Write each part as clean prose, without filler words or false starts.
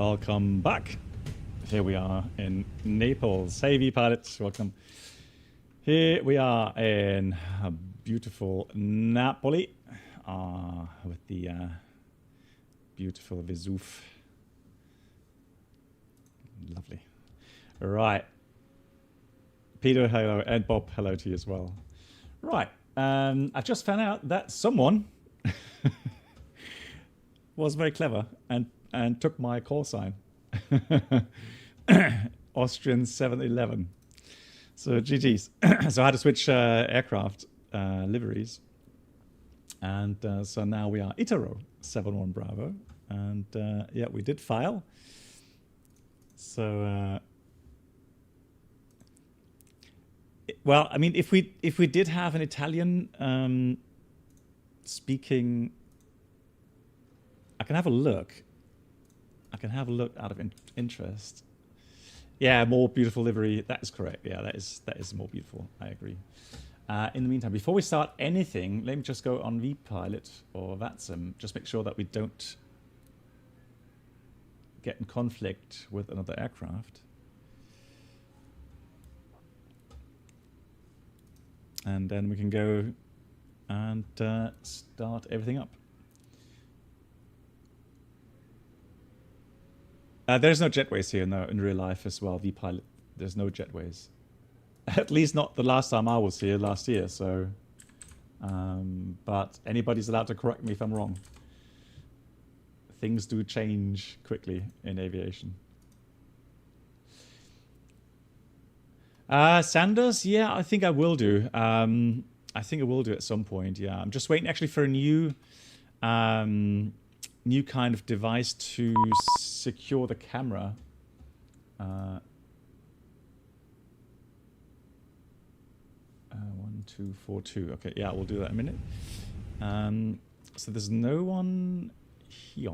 welcome back. Here we are in Naples. Hey, V-pilots, welcome. Here we are in beautiful Napoli with the beautiful Vesuve. Lovely. Right. Peter, hello, and Bob, hello to you as well. Right. I've just found out that someone was very clever and took my call sign. Austrian 711. So GG's. So I had to switch aircraft liveries. And so now we are Itaro 71 Bravo. And yeah, we did file. So well, I mean, if we did have an Italian speaking, I can have a look. I can have a look out of interest. Yeah, more beautiful livery. That is correct. Yeah, that is more beautiful. I agree. In the meantime, before we start anything, let me just go on vPilot or VATSIM. Just make sure that we don't get in conflict with another aircraft. And then we can go and start everything up. There's no jetways here, no, in real life as well. vPilot, there's no jetways. At least not the last time I was here last year. So, but anybody's allowed to correct me if I'm wrong. Things do change quickly in aviation. Sanders, yeah, I think I will do. I think I will do at some point. Yeah, I'm just waiting actually for a new kind of device to secure the camera. 1242. Okay, yeah, we'll do that in a minute. So there's no one here.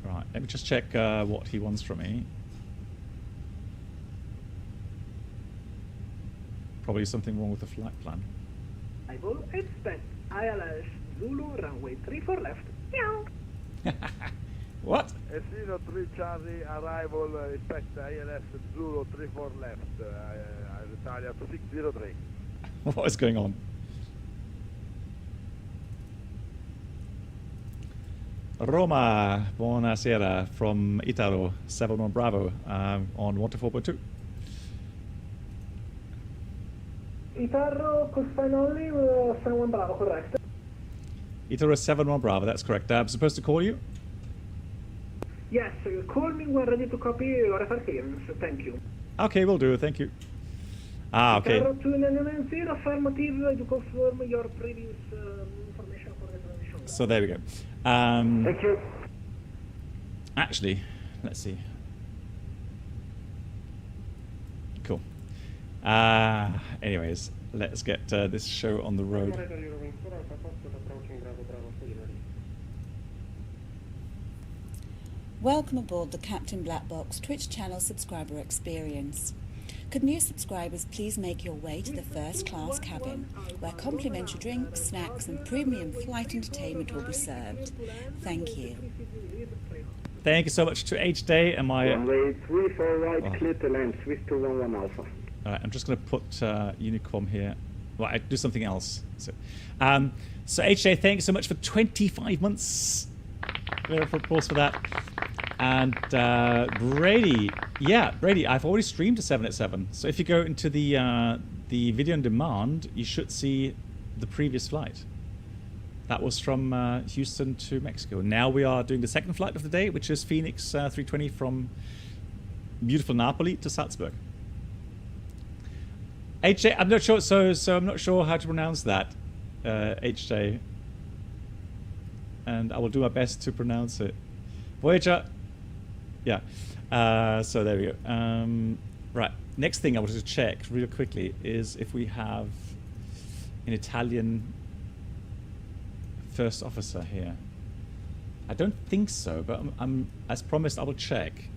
Right, let me just check what he wants from me. Probably something wrong with the flight plan. I will expect ILS Zulu runway 34 left. Meow. What? Esino 3 Charlie, arrival, expect ILS Zulu 34 left, Italia 2603. What is going on? Roma, buonasera from Italo, 71 Bravo, on 124.2. Itaro, Costain only, 71 Bravo, correct. Itaro 71 Bravo, that's correct. I'm supposed to call you? Yes, call me when ready to copy your reference. Thank you. Okay, will do. Thank you. Ah, okay. Itaro 290, affirmative to confirm your previous information for the transition. So there we go. Thank you. Actually, let's see. Cool. Anyways, let's get this show on the road. Welcome aboard the Captain Black Box Twitch channel subscriber experience. Could new subscribers please make your way to the first class cabin, where complimentary drinks, snacks and premium flight entertainment will be served. Thank you. Thank you so much to H-Day and my... Runway 34 right, clear to land, Swiss 211 Alpha. Alright, I'm just going to put Unicom here. Well, I do something else. So H-Day, thanks so much for 25 months. Very of applause for that. And Brady, yeah, Brady, I've already streamed a 787. So if you go into the video on demand, you should see the previous flight. That was from Houston to Mexico. Now we are doing the second flight of the day, which is FENIX 320 from beautiful Napoli to Salzburg. HJ, I'm not sure. So I'm not sure how to pronounce that, HJ. And I will do my best to pronounce it. Voyager. Yeah. So there we go. Right. Next thing I wanted to check real quickly is if we have an Italian first officer here. I don't think so, but I'm as promised I will check.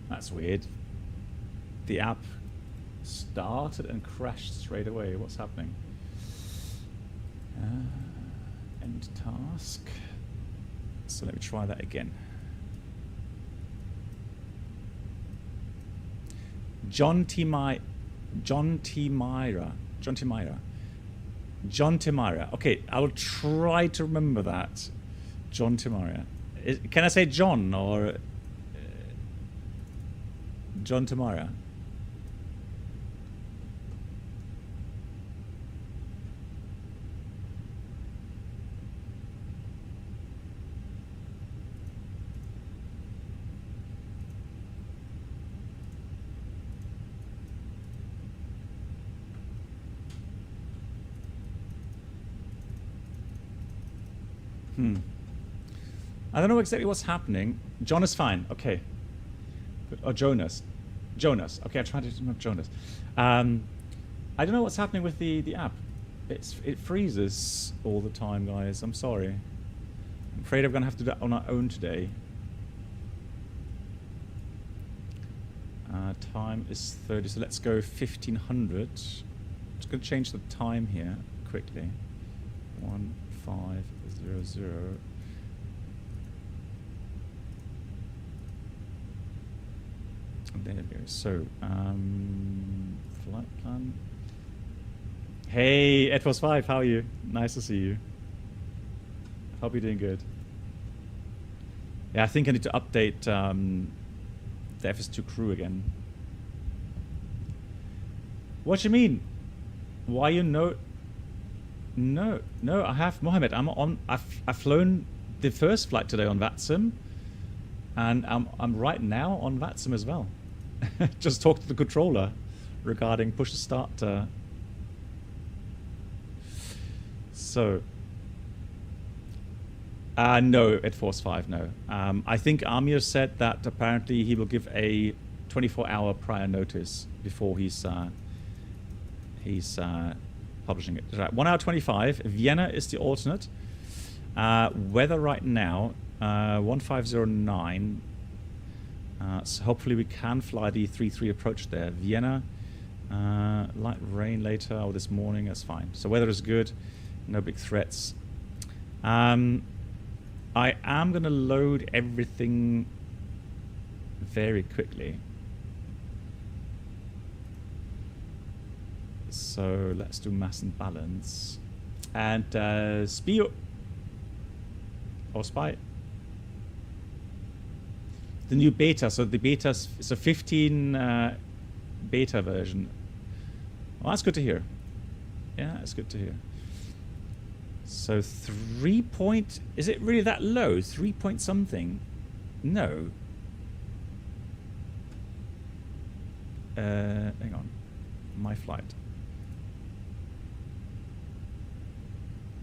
That's weird. The app started and crashed straight away. What's happening? End task. So let me try that again. John T. Myra. Okay, I will try to remember that. John T. Myra. Can I say John or John T. Myra? I don't know exactly what's happening. John is fine. Okay. Or Jonas. Jonas. Okay, I tried to remember Jonas. I don't know what's happening with the app. It freezes all the time, guys. I'm sorry. I'm afraid I'm going to have to do that on our own today. Time is 30, so let's go 1500. Just going to change the time here quickly. 1500. There we go. So, flight plan. Hey, Edwards 5, how are you? Nice to see you. Hope you're doing good. Yeah, I think I need to update the FS2 crew again. What you mean? Why you know? No, I have Mohammed. I've flown the first flight today on VATSIM, and I'm right now on VATSIM as well. Just talked to the controller regarding push to start. So, no, at Force 5, no. I think Amir said that apparently he will give a 24-hour prior notice before he's publishing it. Right, 1 hour 25. Vienna is the alternate. Weather right now, 1509. So hopefully we can fly the 3-3 approach there. Vienna, light rain later or this morning, that's fine. So weather is good, no big threats. I am going to load everything very quickly. So let's do mass and balance. And Spio or Spy. The new beta, so the beta is a 15 beta version. Well, that's good to hear. Yeah, that's good to hear. So 3 point, is it really that low? 3 point something? No. Hang on. My flight.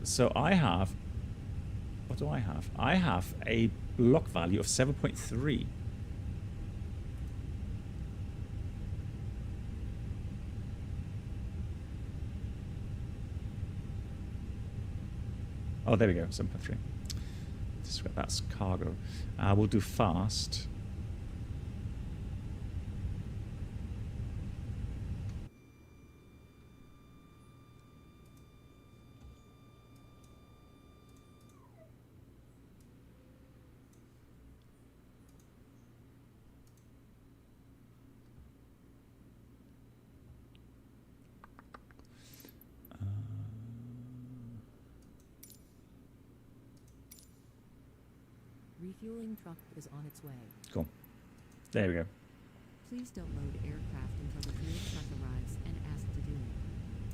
So I have, what do I have? I have a block value of 7.3. Oh, there we go, 7.3. That's cargo. We'll do fast. Refueling truck is on its way. Cool. There we go. Please don't load aircraft until the fuel truck arrives and ask to do it.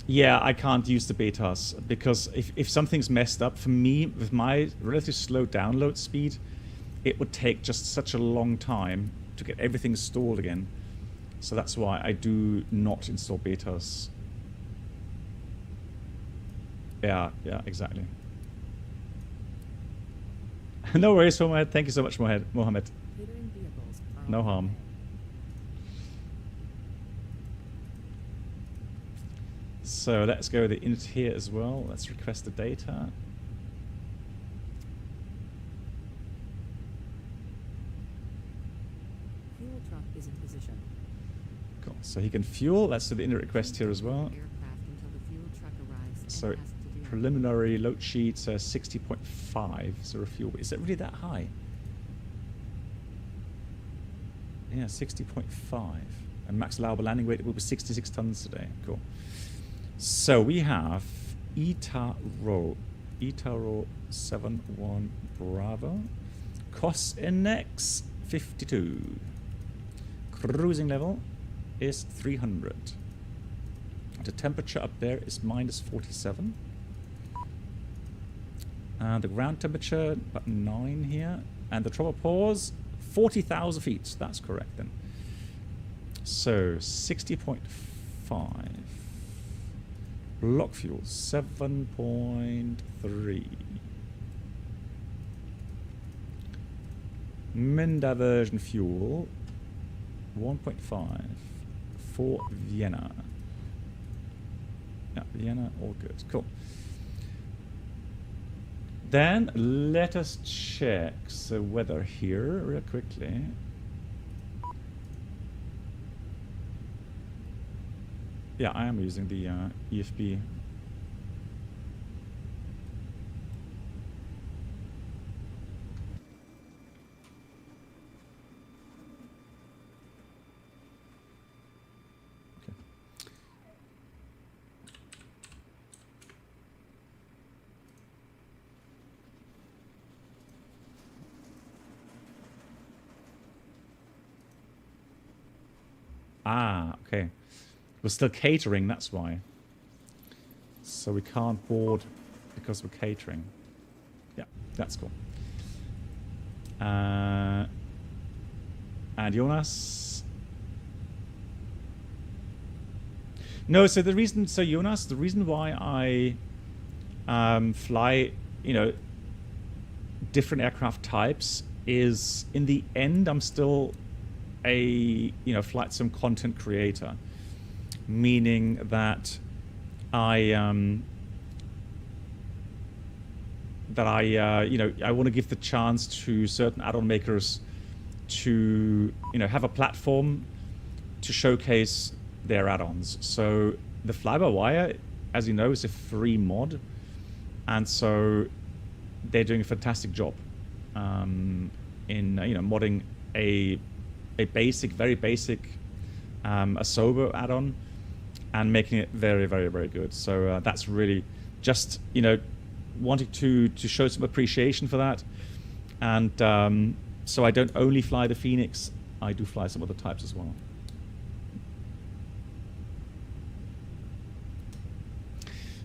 Yeah, I can't use the betas because if something's messed up, for me, with my relatively slow download speed, it would take just such a long time to get everything installed again. So that's why I do not install betas. Yeah, exactly. No worries, Mohammed. Thank you so much, Mohammed. No harm. So let's go the init here as well. Let's request the data. So he can fuel. Let's do the inner request here as well. Aircraft until the fuel truck arrives and So asks to do it. preliminary load sheet 60.5. So refuel. Is it really that high? Yeah, 60.5. And max allowable landing weight will be 66 tons today. Cool. So we have Itaro 71 Bravo. Cost index 52. Cruising level is 300. The temperature up there is minus 47. And the ground temperature about 9 here. And the tropopause 40,000 feet. That's correct then. So 60.5. Block fuel 7.3. Min diversion fuel 1.5 for Vienna. Yeah, Vienna, all good. Cool. Then let us check the weather here real quickly. Yeah, I am using the EFB. Okay. Ah, okay. We're still catering, that's why. So we can't board because we're catering. Yeah, that's cool. And Jonas? No, so the reason, Jonas, the reason why I fly, different aircraft types is in the end I'm still a, flight sim content creator. Meaning that I want to give the chance to certain add-on makers to have a platform to showcase their add-ons. So the fly-by-wire, as you know, is a free mod, and so they're doing a fantastic job in modding a basic, very basic, a sober add-on. And making it very, very, very good. So that's really just, wanting to show some appreciation for that. And so I don't only fly the FENIX, I do fly some other types as well.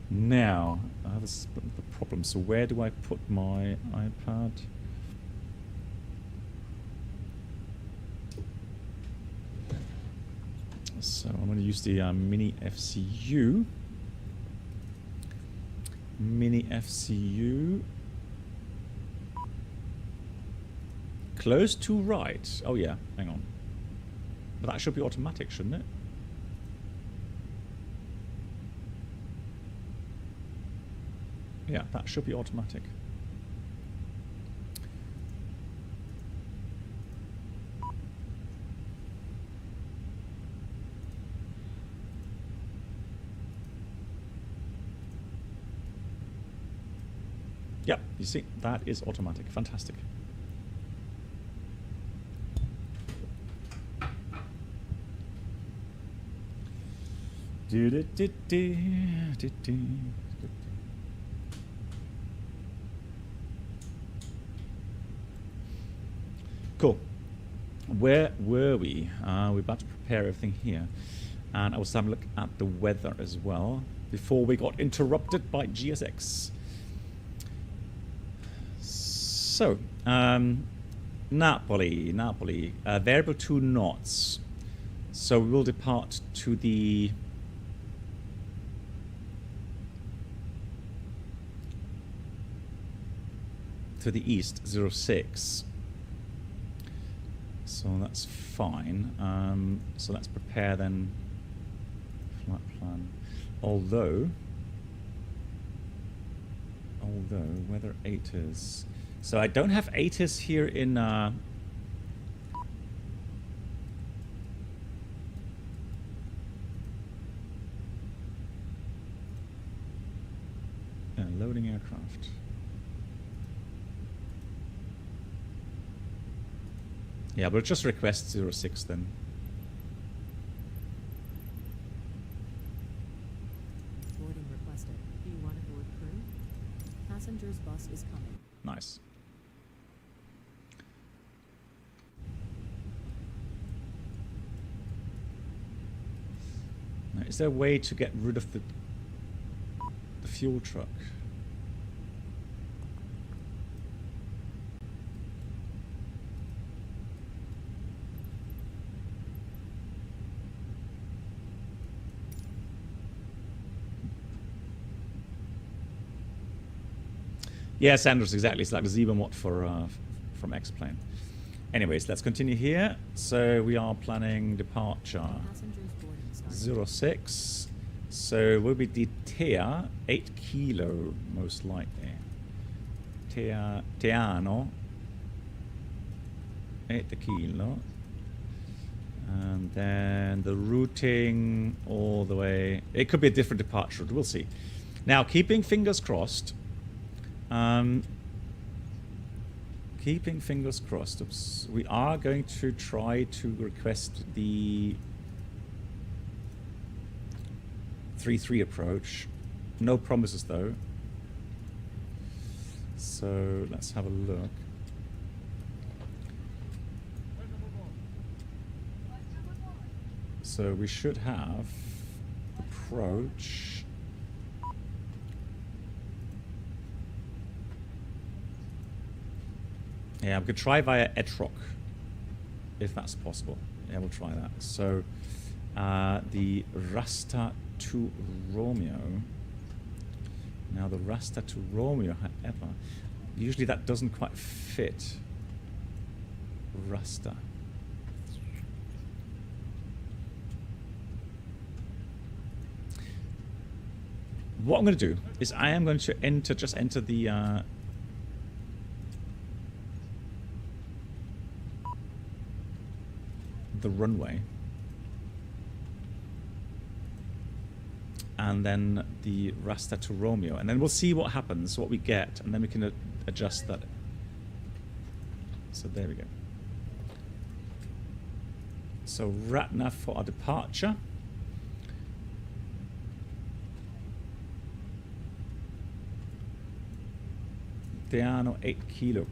Now, this is the problem. So where do I put my iPad? So I'm going to use the Mini FCU. Mini FCU. Close to right. Oh yeah, hang on. But that should be automatic, shouldn't it? Yeah, that should be automatic. Yep, you see, that is automatic. Fantastic. Cool. Where were we? We're about to prepare everything here. And I was having a look at the weather as well before we got interrupted by GSX. So, Napoli, variable 2 knots. So we will depart to the east, 06. So that's fine. So let's prepare then flight plan. Although weather ATIS. So I don't have ATIS here in Loading aircraft. Yeah, but just request 06 then. Boarding requested. Do you want to board crew? Passengers bus is coming. Nice. Now, is there a way to get rid of the fuel truck? Yes, Andrews, exactly. It's like the Zebra mod for from X-Plane. Anyways, let's continue here. So we are planning departure Passengers boarding start. 06. So we'll be the TEA 8 kilo most likely. Teano 8 kilo. And then the routing all the way. It could be a different departure route. We'll see. Now, keeping fingers crossed. Keeping fingers crossed. Oops. We are going to try to request the 3-3 approach. No promises though. So let's have a look. So we should have approach. Yeah, we could try via Etrock, if that's possible. Yeah, we'll try that. So, the Rasta to Romeo. Now, the Rasta to Romeo, however, usually that doesn't quite fit. Rasta. What I'm going to do is I am going to enter the runway, and then the Rasta to Romeo, and then we'll see what happens, what we get, and then we can adjust that. So there we go. So Ratna for our departure. Diano 8 kilo.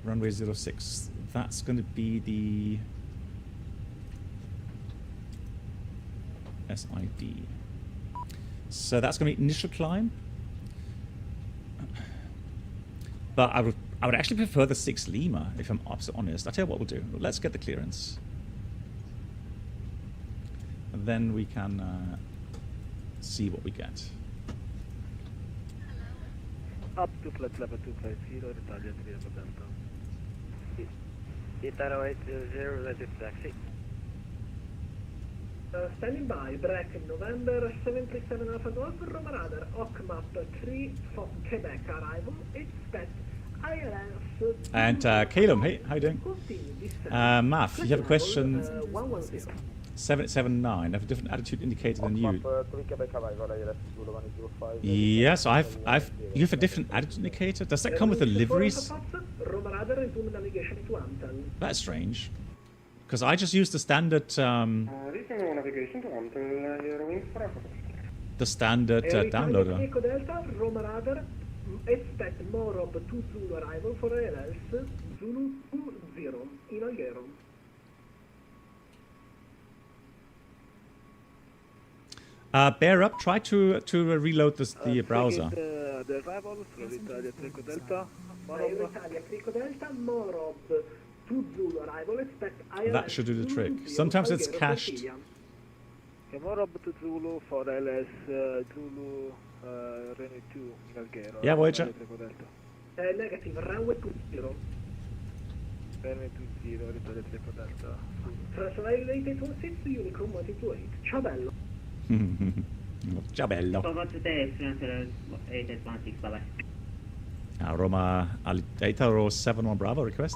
Runway 06. That's going to be the SID. So that's going to be initial climb. But I would actually prefer the 6 Lima, if I'm absolutely honest. I'll tell you what we'll do. Let's get the clearance. And then we can see what we get. Up to flight level 250, Italia 3 Delta. Italia 800, ready taxi. Standing by, break November 737 Alpha Golf, Roma Radar, OC map 3 for Quebec arrival, expect ILS. And Calum, hey, how you doing? Math, you have a question? 779, I have a different attitude indicator than you. Yes, you have a different attitude indicator? Does that come with the liveries? That's strange. Because I just use the standard downloader. Expect more of 2 Zulu arrival for ALS Zulu 20 in Alghero. Bear up, try to reload the browser. The arrival from Italia 3 Delta. Italia 3 Delta, more of 2 Zulu arrival, expect ILS. That should do the trick. Sometimes it's cached. More of 2 Zulu for LS Zulu Rene 2 in Alghero. Yeah, Voyager. Negative, runway 20. Rene 20, Italia 3 Delta. Translate 816, Unicron 128. Ciao bello. Ciao bello. Forward to the 816, bye bye. Roma Itaro 71 Bravo request.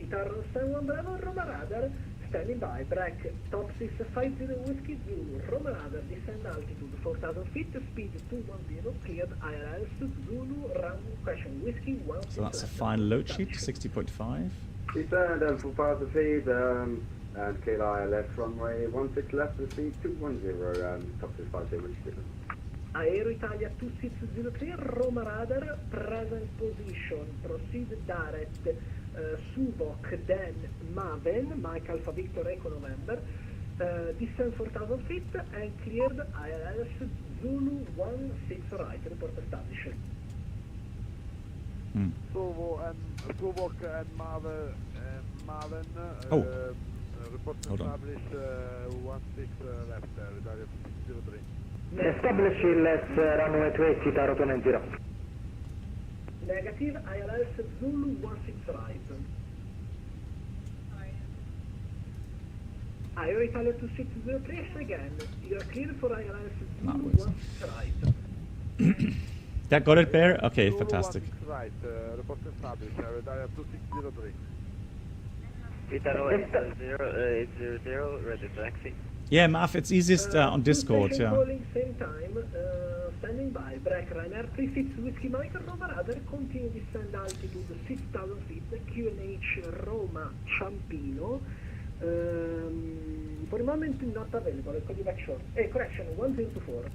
Itaro 71 Bravo, Roma Radar. Standing by, break, top 650 Whiskey Zulu, Roma Radar, descend altitude 4,000 feet, speed 210, cleared ILS, Zulu, runway, question, Whiskey 1. So that's a final load sheet, 60.5. Descend and 4,000 feet, and clear ILS runway 16 left, and speed 210, top 650 Whiskey. Aero Italia 2603, Roma Radar, present position, proceed direct, Subok, then Maven, Mike Alpha Victor Echo November, descend 4,000 feet, and cleared ILS Zulu 16 right, report established. Subok and Maven, report Hold on. established 16 left, Italia 2603. Establish ILS runway 28, Taro 290. Negative, ILS Zulu 16 right. Aero Italia 2603, again, you are cleared for ILS Zulu 16 right. That got it, Bear? Okay, Zulu fantastic. 16 right, report established, Italia 2603. Italo 800, ready to taxi. Yeah, Maf, it's easist on Discord, yeah. Calling same time, standing by, break Ryanair 36 Whiskey Mike, Roma Radar, continue descend altitude 6,000 feet, QNH Roma Ciampino, for the moment not available, call you back short. Correction, 1024.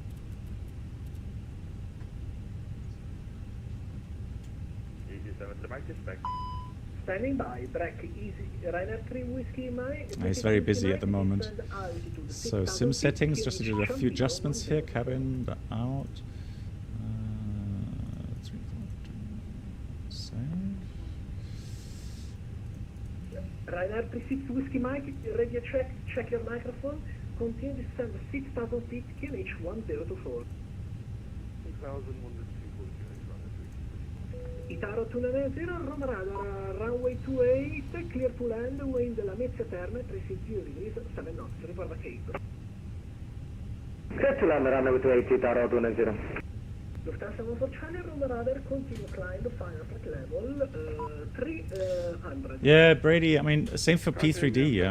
Easy 7 to Mike, dispatch. Standing by, break easy, Ryanair 3 Whiskey Mike. He's very busy at the moment. So sim settings, just to do a few adjustments here. Cabin out. Save. Ryanair 36 Whiskey Mike, radio check your microphone. Continue descend 6,000 feet, QNH 1024. 6,100. Itaro 290, Roma Radar, runway 28, clear to land, wind Lamezia Terme, 360 degrees, 7 knots, report Cape. Clear to land, runway 28, Taro 290. Lufthansa 1 Charlie, Roma Radar, continue climb, final flight level, 300. Yeah, Brady, I mean, same for P3D.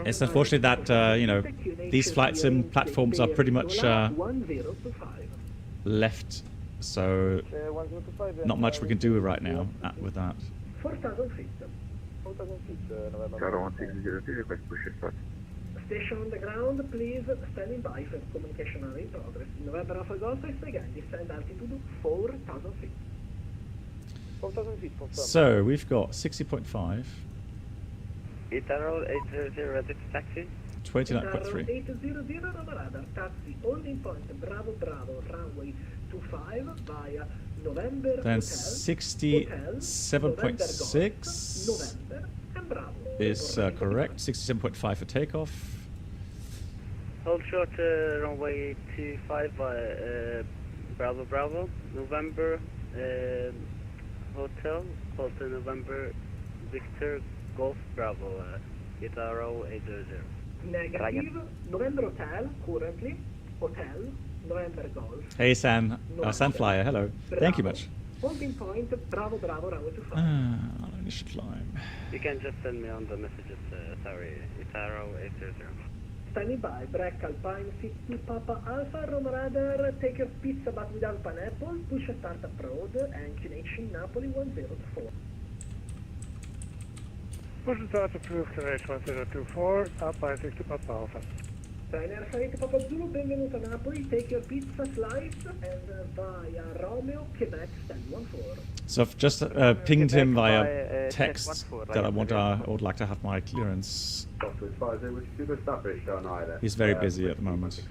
It's unfortunate that, you know, these flight sim platforms are pretty much left, so not much we can do right now with that. 4,000 feet. 4,000 feet, November. 1603, request push start. Station on the ground, please, standing by for communication are in progress. November Alpha Golf is again, descend altitude 4,000 feet. 4,000 feet, confirmed. So we've got 60.5, Italo 800, ready to taxi. 29.3. 800 Roma Radar, taxi, holding point, Bravo Bravo, runway 25 via November Then Hotel, 67.6 November and Bravo. is correct. 67.5 for takeoff. Hold short, runway 25 by Bravo Bravo, November Hotel, Hotel November Victor Golf Bravo, Italo 800. Negative, November Hotel, currently, Hotel, November Golf. Hey San, Sunflyer, hello. Thank you much. Holding point, Bravo Bravo, runway 25. Initial climb. You can just send me on the messages, sorry, Italo 800. Standing by, break Alpine 60 Papa Alpha, Roma Radar, take your pizza but without pineapple, push a start abroad, and QNH Napoli 1024. Push start approved, QNH 1024, Alpine 60 Papa Alpha. Ryanair 78 Papa Zulu, benvenuto a Napoli, take your pizza slice, and via Romeo, Quebec, stand 14. So I've just pinged him via text that I would like to have my clearance. He's very busy at the moment.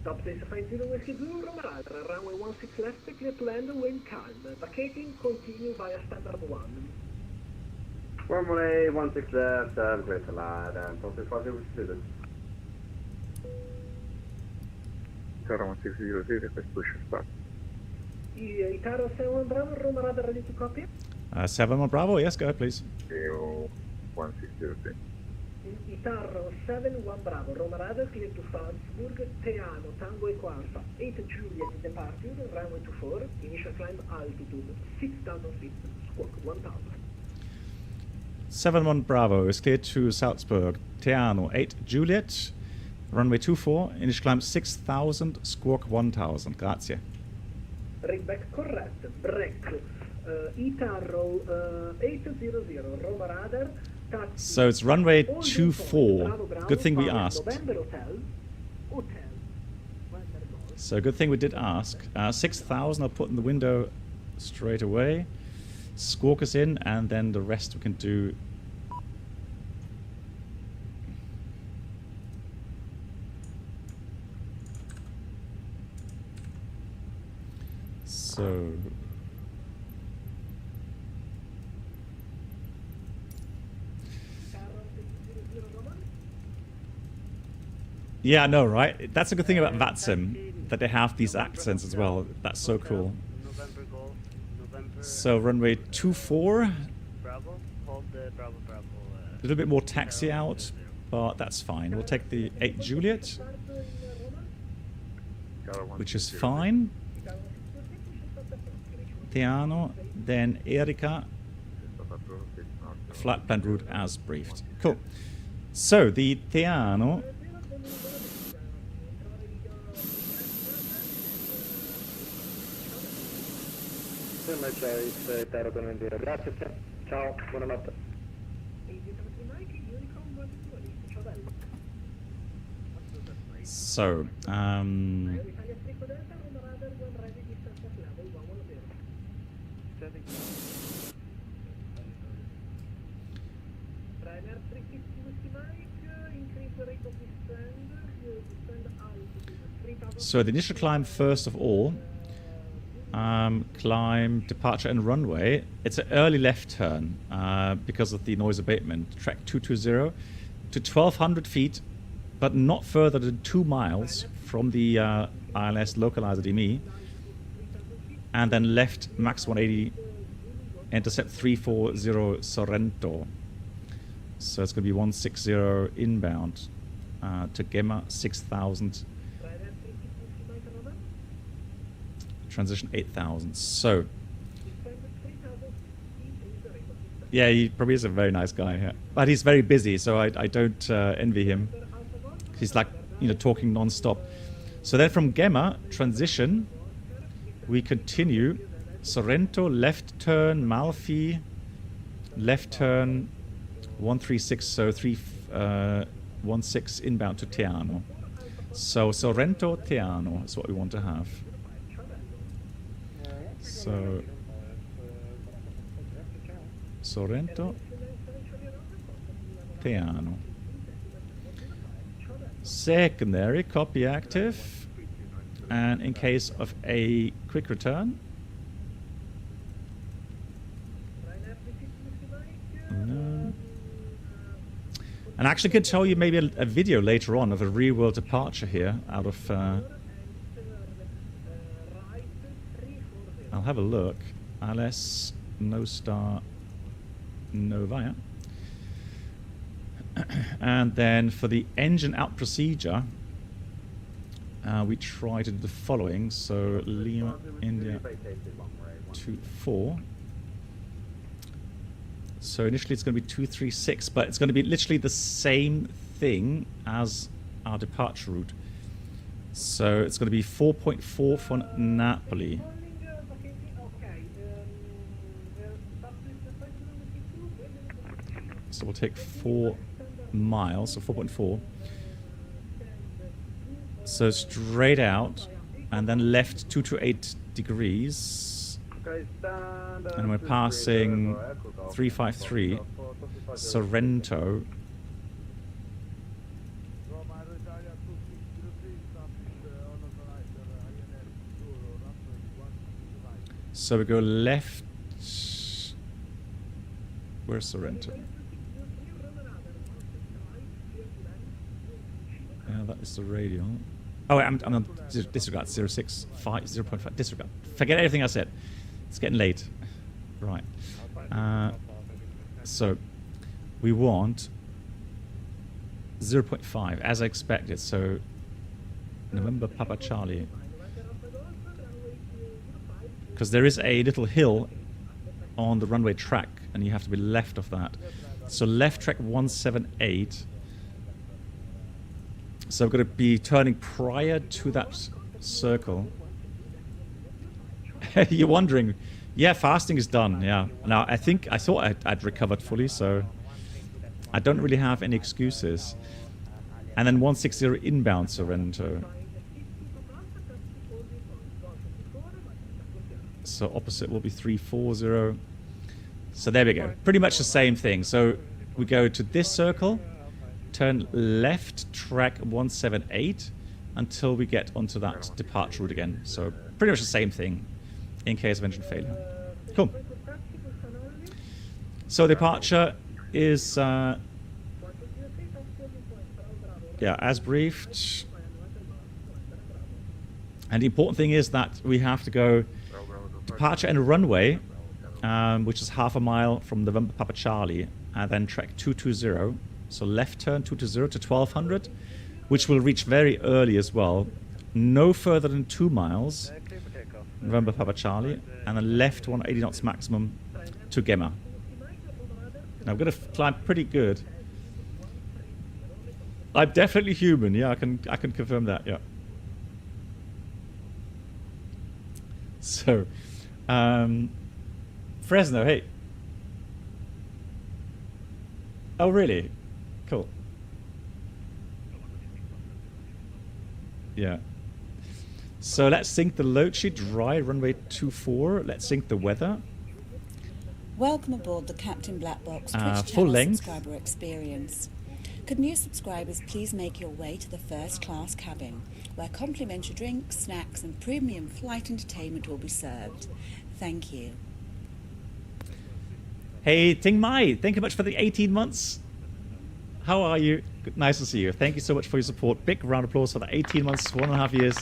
Top 650 Whiskey Zulu, Roma Radar, runway 16 left, clear to land, wind calm. Vacating, continue via standard 1. Runway 16 left, clear to land, and top 650 Whiskey Zulu. Italo 1603, request push start. Itaro 71 Bravo, Roma Radar ready to copy. 7 on Bravo, yes, go ahead, please. 1603. Itarro 7-1 Bravo, Roma Radar, clear to Salzburg, Teano, Tango Eco Alpha, 8 Juliet departure, runway 24, initial climb altitude 6,000 feet, squawk 1,000. 7-1 Bravo is cleared to Salzburg, Teano, 8 Juliet, runway 24, initial climb 6,000, squawk 1,000. Grazie. Ringback correct, break, Itarro 800, Roma Radar, taxi. So it's runway Holding 24. Bravo, Bravo, Good thing we Papa, asked. November Hotel, November Golf. So good thing we did ask. 6,000 I'll put in the window straight away. Squawk us in, and then the rest we can do. So yeah, I know, right? That's a good thing about VATSIM, that they have these accents as well. That's so cool. November Golf, November. So runway 24, Bravo, hold the Bravo Bravo. a little bit more taxi out, but that's fine. We'll take the 8 Juliet, which is fine. Teano, then Erika, flight plan route as briefed. Cool. So the Teano. Ciao, buonanotte. So, so the initial climb first of all. Climb, departure and runway. It's an early left turn because of the noise abatement. Track 220 to 1,200 feet, but not further than 2 miles from the ILS localizer DME. And then left, max 180, intercept 340 Sorrento. So it's going to be 160 inbound to Gemma 6,000. Transition 8,000. So, yeah, he probably is a very nice guy here, but he's very busy, so I don't envy him. He's like, you know, talking non-stop. So then from Gemma transition, we continue Sorrento, left turn Malfi, left turn 136, so 316 inbound to Teano. So Sorrento Teano is what we want to have. So Sorrento Teano. Secondary copy active, and in case of a quick return. No. And I actually could show you maybe a video later on of a real world departure here out of I'll have a look. ILS, no star, Novaya. And then for the engine out procedure, we try to do the following. So Lima, India, 24. So initially it's going to be 236, but it's going to be literally the same thing as our departure route. So it's going to be 4.4 from Napoli. So we'll take 4 miles, so 4.4. So straight out, and then left 228 degrees. And we're passing 353, Sorrento. So we go left. Where's Sorrento? Yeah, that is the radial. Oh, wait, I'm on disregard. 0.5. Disregard. Forget everything I said. It's getting late. Right. So we want 0.5, as I expected. So November Papa Charlie. Because there is a little hill on the runway track, and you have to be left of that. So left track 178. So I've got to be turning prior to that circle. You're wondering, yeah, fasting is done. Yeah. Now I thought I'd recovered fully, so I don't really have any excuses. And then 160 inbound Sorrento. So opposite will be 340. So there we go. Pretty much the same thing. So we go to this circle, turn left track 178 until we get onto that departure route again. So pretty much the same thing in case of engine failure. Cool. So departure is as briefed. And the important thing is that we have to go departure and runway, which is half a mile from November Papa Charlie, and then track 220. So left turn 220 to 1200, which will reach very early as well. No further than 2 miles, November Papa Charlie, and then left 180 knots maximum to Gemma. Now I'm going to climb pretty good. I'm definitely human. Yeah, I can confirm that. Yeah. So, Fresno, hey. Oh, really? Cool. Yeah. So let's sync the load sheet. Dry runway 24. Let's sync the weather. Welcome aboard the Captain Black Box Twitch Full channel length. subscriber experience. Could new subscribers please make your way to the first class cabin, where complimentary drinks, snacks and premium flight entertainment will be served. Thank you. Hey, Ting Mai, thank you much for the 18 months. How are you? Good, nice to see you. Thank you so much for your support. Big round of applause for the 18 months, 1.5 years.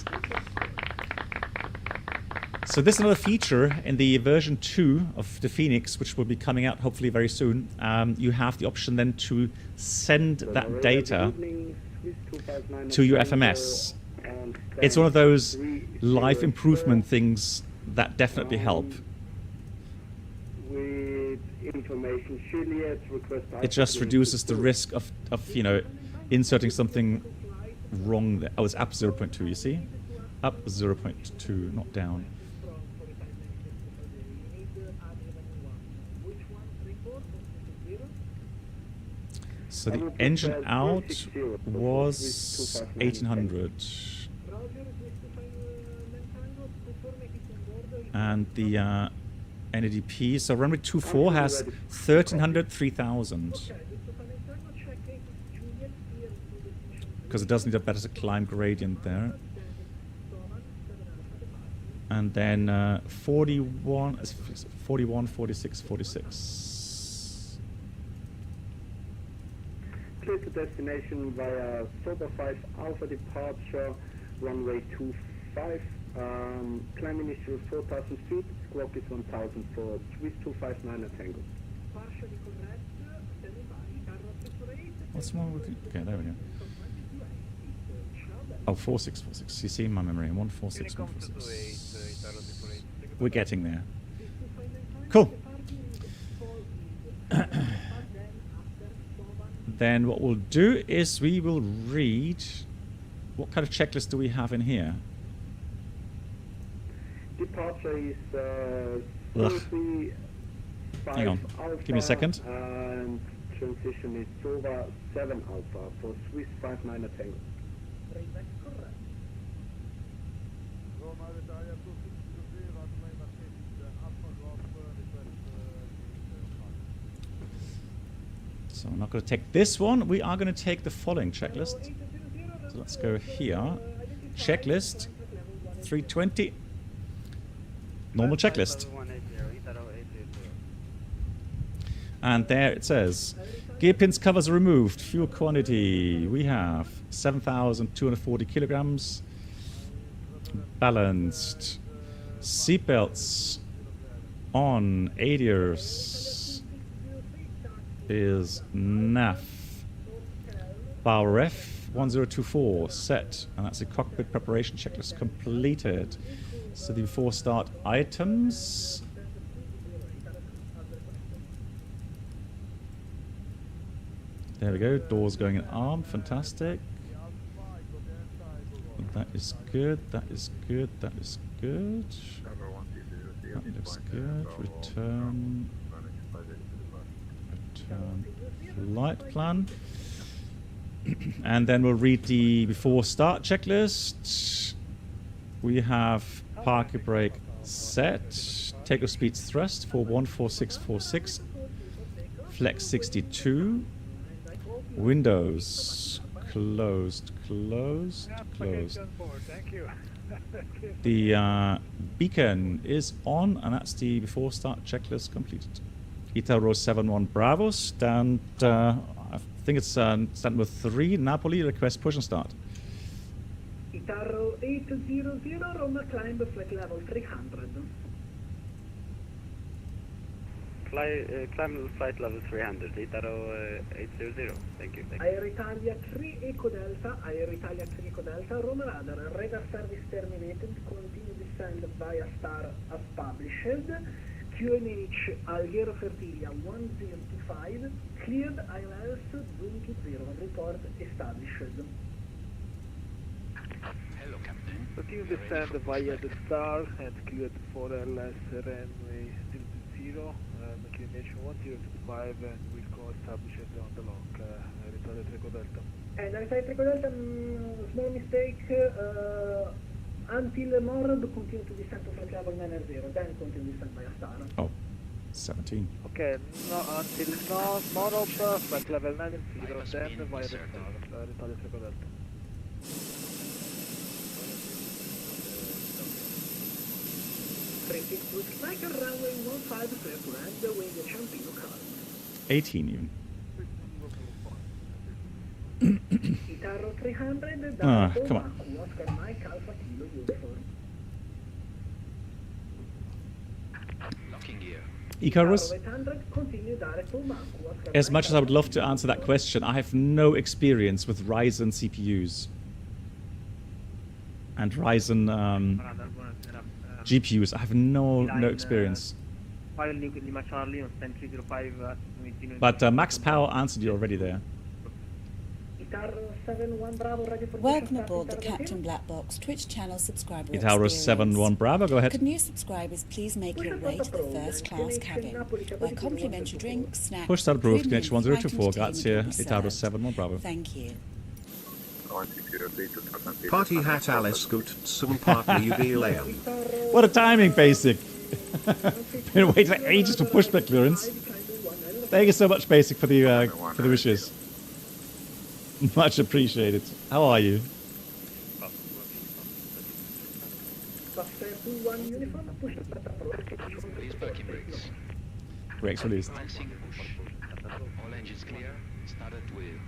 So this is another feature in the version 2 of the FENIX, which will be coming out hopefully very soon. You have the option then to send that data to your FMS. It's one of those life improvement things that definitely help. It just reduces the risk of inserting something wrong there. Oh, it's up 0.2, you see? Up 0.2, not down. So the engine out was 1800. And the NADP, so runway 24 has 1300, 3000. Because it does need a better climb gradient there. And then 41, 46, 46. Clear to destination via Sober 5 Alpha departure, runway 25. Climb initial 4,000 feet, squawk is 1,000 for Swiss 259 Tango. What's wrong with it? Okay, there we go. Oh, 4646. You see my memory. 146, 146. We're getting there. Cool. Then what we'll do is we will read. What kind of checklist do we have in here? Departure is hang on. Give me a second. And transition is Sova 7 Alpha for Swiss 59 Tango. So I'm not going to take this one. We are going to take the following checklist. So let's go here. Checklist 320. Normal checklist. And there it says, gear pins covers are removed. Fuel quantity, we have 7,240 kilograms. Balanced. Seatbelts on. ADIRS is NAF. Power F 1024 set, and that's a cockpit preparation checklist completed. So the before start items. There we go, doors going in arm, fantastic. That is good, that is good, that is good. That looks good. Return flight plan. And then we'll read the before start checklist. We have parking brake set, takeoff speeds thrust 414646, flex 62, windows closed. Thank you. The beacon is on, and that's the before start checklist completed. Italo 71 Bravo, stand, I think it's stand number 3, Napoli, request push and start. Italo 800, Roma climb flight level 300. Climb flight level 300, Italo 800. Thank you. Air Italia 3 Eco Delta, Roma radar, radar service terminated, continue descend via star as published. QNH Alghero Fertilia 1025, cleared ILS zoom to 0, report established. Hello, Captain. Continue descend via the star and cleared for LS runway 0, inclination 1025, and we'll go established on the lock, Italia Trico Delta. And Italia Trico Delta, small mistake, until MORB continue to descend to flight level 90, then continue to descend via star. Oh, 17. Okay, no, until no, MORB, flight level 90, then via the star, Italia Trico Delta. 36 Brooks Tiger, runway 15 clear to land, the wind Ciampino calm. 18 even. Itaro 300, come on. Oscar Mike Alpha Kilo uniform. Locking gear. Icarus, 800, continue direct to Maku, Oscar as Mike much as I would Alpha love to Kilo answer that question, I have no experience with Ryzen CPUs. And Ryzen GPUs. I have no experience. But Max Powell answered you already there. Itaro 71 Bravo, ready for Welcome push and aboard the start, Captain Black Box Twitch channel subscriber Itaurus experience. 71 Bravo, go ahead. Could new subscribers please make your way to the first class cabin, where complimentary drinks, snacks, Push start approved, premium connection 1024, flight grazie, entertainment will be Itaurus served. 71 Bravo. Thank you. Party hat Alice Gut some partly jubileum. What a timing, Basic! Been waiting for ages for pushback clearance. Thank you so much, Basic, for the wishes. Much appreciated. How are you? Release parking brakes. Brakes released. Commencing push. All engines clear. Start at wheel.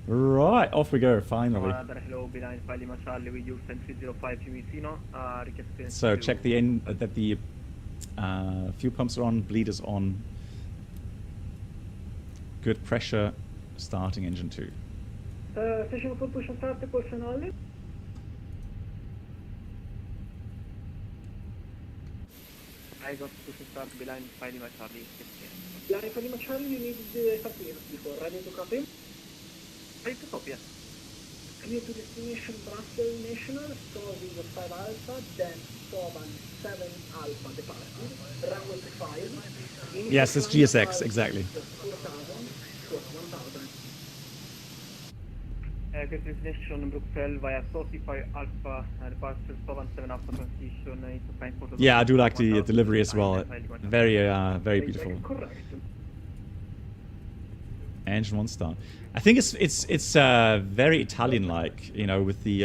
Right, off we go, finally. So check the end that the fuel pumps are on, bleed is on. Good pressure, starting engine 2. Station 4 push and start, caution only. I got push and start behind 5 Lima Charlie. Line 5 Lima Charlie, you need the appearance before, ready to copy? Ready to copy, yes. Clear to destination Brussels National, Soviet 5 Alpha, then Sovan 7 Alpha departure, runway 5. Yes, it's GSX, exactly. 4,000, 1,000. Clear to destination Bruxelles via 45 Alpha, departure Sovan 7 Alpha transition, Yeah, I do like the delivery as well. Very, very beautiful. Correct. Engine 1 star. I think it's very Italian-like, you know, with the.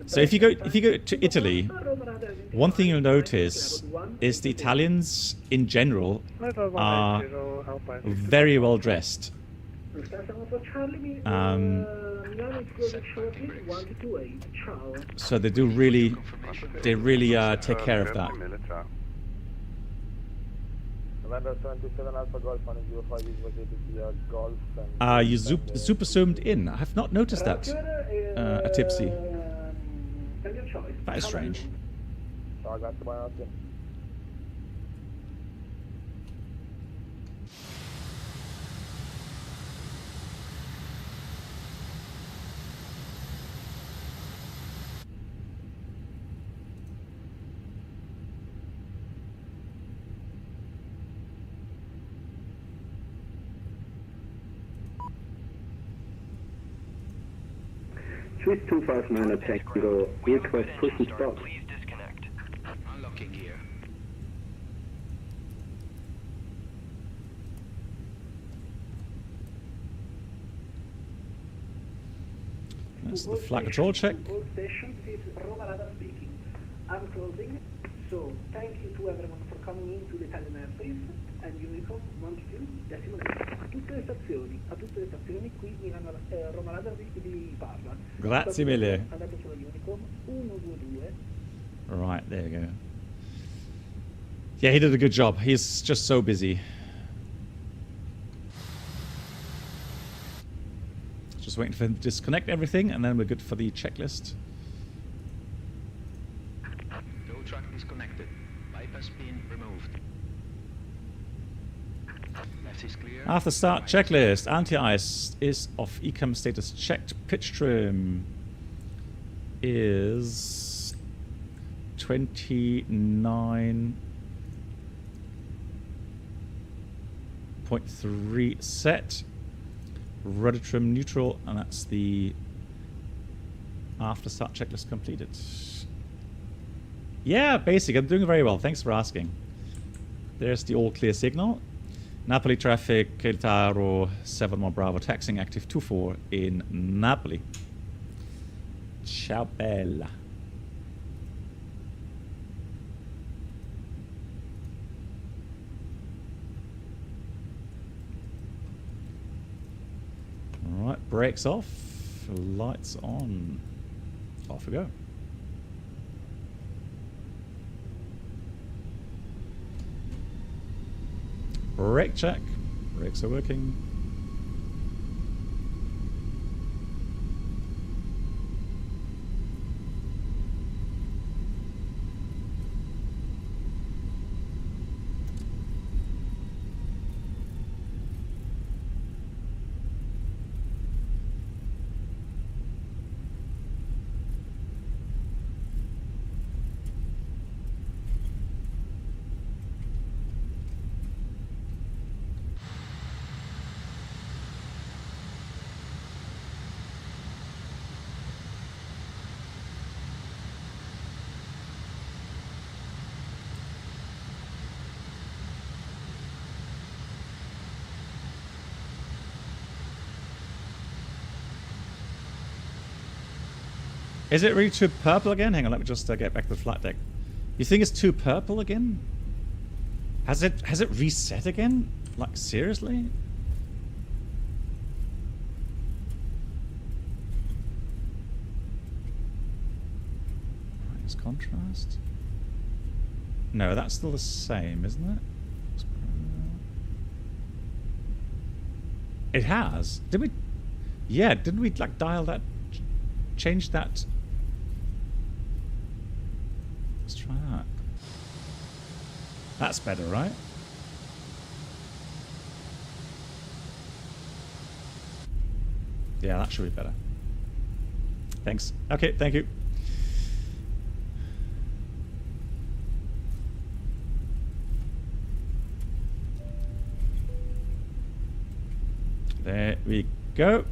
So if you go to Italy, one thing you'll notice is the Italians in general are very well dressed. So they really take care of that. November 77 Alpha Golf 105 is located via Golf and... You super zoomed in. I have not noticed that. A tipsy. That is strange. Ciao, grazie, buonanotte. Swiss 259 at Tango, request push and stop. Please disconnect. Unlocking gear. That's the flight control check. All stations, this is Roma Radar speaking. I'm closing, so thank you to everyone for coming into the Italian airspace and Unicom 12 decimal 8. A tutte le stazioni qui Milano Roma Radar vi parla. Grazie mille. Andato sulla Unicom 122. Right, there you go. Yeah, he did a good job. He's just so busy. Just waiting for him to disconnect everything, and then we're good for the checklist. Tow truck disconnected. Bypass pin removed. Left is clear. After start checklist, anti-ice is off, ecam status checked, pitch trim is 29.3 set. Rudder trim neutral, and that's the after start checklist completed. Yeah, basic. I'm doing very well. Thanks for asking. There's the all clear signal. Napoli traffic, Taro 71 Bravo, taxiing active 24 in Napoli. Ciao bella. Alright, brakes off, lights on. Off we go. Brake check. Brakes are working. Is it really too purple again? Hang on, let me just get back to the flight deck. You think it's too purple again? Has it reset again? Like, seriously? Brightness contrast. No, that's still the same, isn't it? It has. Did we? Yeah, didn't we like dial that? Change that. Let's try that. That's better, right? Yeah, that should be better. Thanks. Okay, thank you. There we go.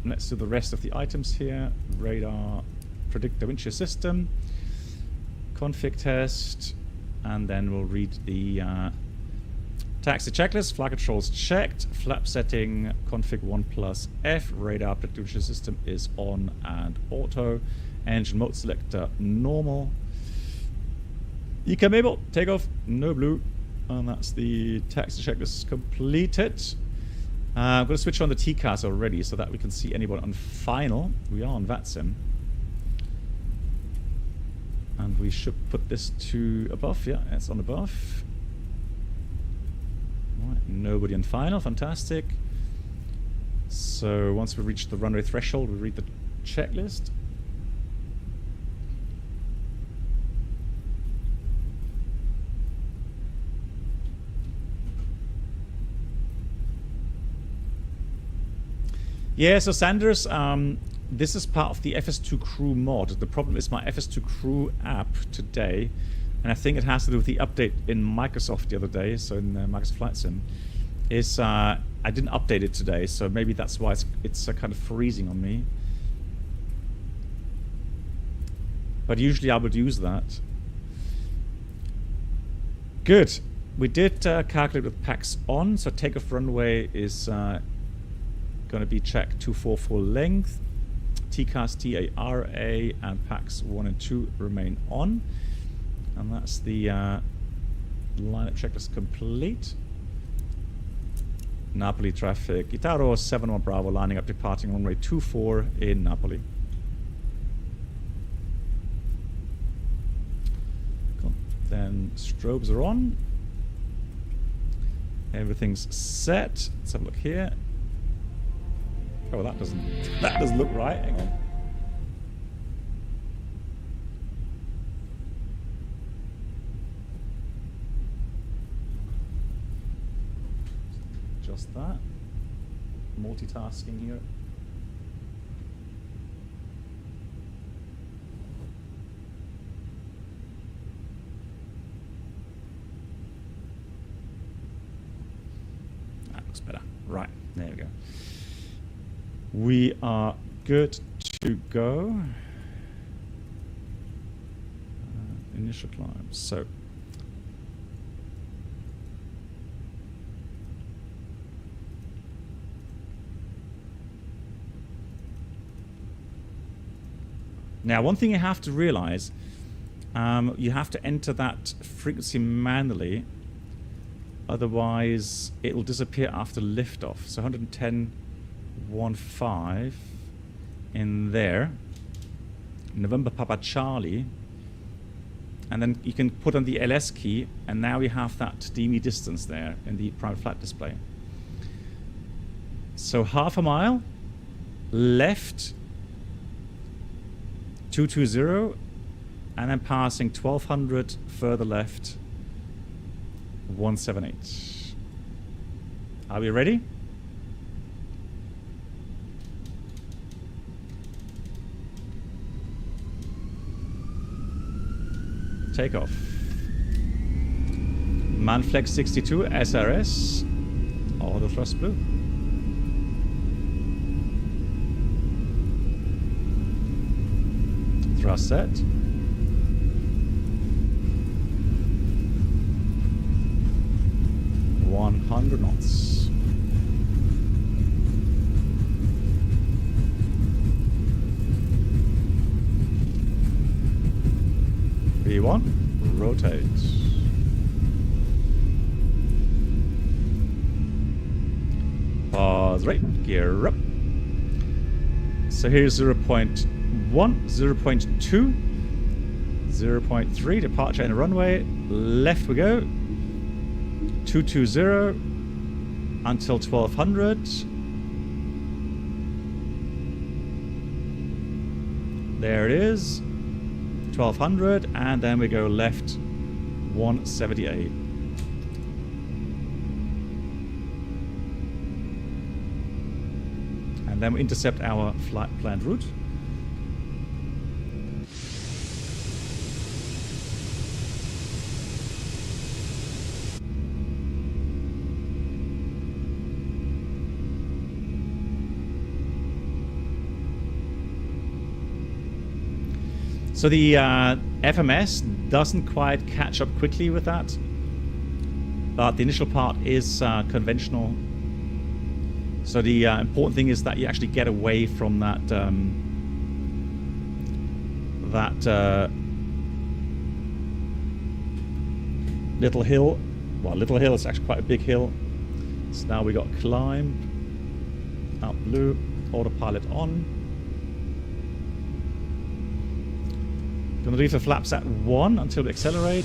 Let's do the rest of the items here. Radar, predictor windshield system, config test, and then we'll read the taxi checklist. Flight controls checked. Flap setting, config 1+F. Radar predictor windshield system is on and auto. Engine mode selector normal. ECAM able, takeoff, no blue. And that's the taxi checklist completed. I'm going to switch on the TCAS already so that we can see anyone on final. We are on VATSIM. And we should put this to above. Yeah, it's on above. Right, nobody in final, fantastic. So once we reach the runway threshold, we read the checklist. Yeah, so Sanders, this is part of the FS2 Crew mod. The problem is my FS2 Crew app today, and I think it has to do with the update in Microsoft the other day, so in Microsoft Flight Sim, is I didn't update it today, so maybe that's why it's kind of freezing on me. But usually I would use that. Good. We did calculate with PAX on, so takeoff runway is going to be check 244 length, TCAS, TARA, and PAX 1 and 2 remain on. And that's the lineup checklist complete. Napoli traffic, Itaro 71 Bravo lining up departing runway 24 in Napoli. Cool. Then strobes are on. Everything's set. Let's have a look here. Oh, that doesn't look right. Hang on. Just that. Multitasking here. That looks better. Right, there we go. We are good to go. Initial climb. So now, one thing you have to realize, you have to enter that frequency manually, otherwise it will disappear after liftoff. So 110.15 in there, November Papa Charlie, and then you can put on the LS key, and now we have that DME distance there in the private flight display. So half a mile left 220, and then passing 1200 further left 178. Are we ready? Takeoff. Manflex 62 SRS. Auto thrust blue. Thrust set. .100 knots. V1, rotate. Pause right, gear up. So here's 0.1, 0.2, 0.3, departure and runway. Left we go. 220 until 1200. There it is. 1200, and then we go left 178. And then we intercept our flight planned route. So the FMS doesn't quite catch up quickly with that, but the initial part is conventional. So the important thing is that you actually get away from that little hill. Well, little hill is actually quite a big hill. So now we got climb, up blue, autopilot on. Gonna leave the flaps at 1 until we accelerate.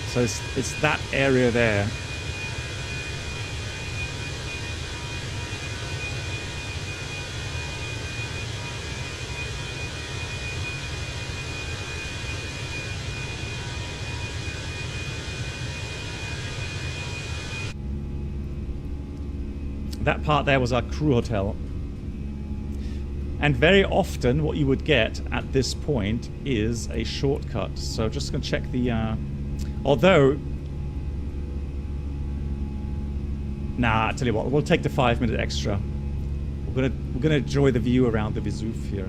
So it's that area there. That part there was our crew hotel. And very often what you would get at this point is a shortcut. So just going to check the... although... Nah, I tell you what, we'll take the 5-minute extra. We're gonna enjoy the view around the Vesuve here.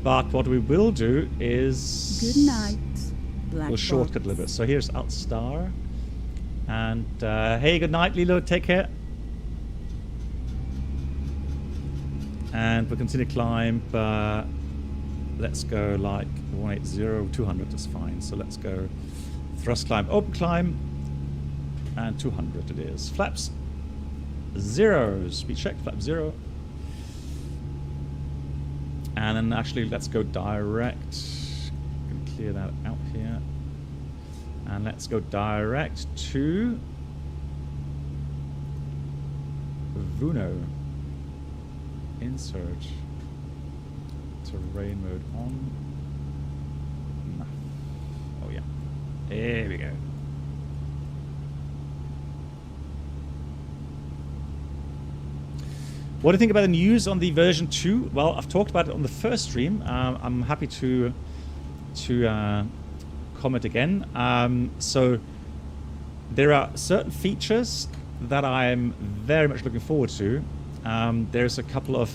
But what we will do is... Good night, Black we'll shortcut a little bit. So here's Altstar. And hey, good night, Lilo. Take care. And we'll continue to climb. Let's go like 180, 200 is fine. So let's go thrust climb, open climb. And 200 it is. Flaps 0. Speed check, flap 0. And then actually, let's go direct. Gonna clear that out here. And let's go direct to Vuno. Insert. Terrain mode on. No. Oh yeah. There we go. What do you think about the news on the version 2? Well, I've talked about it on the first stream. I'm happy to comment again. So there are certain features that I'm very much looking forward to. There's a couple of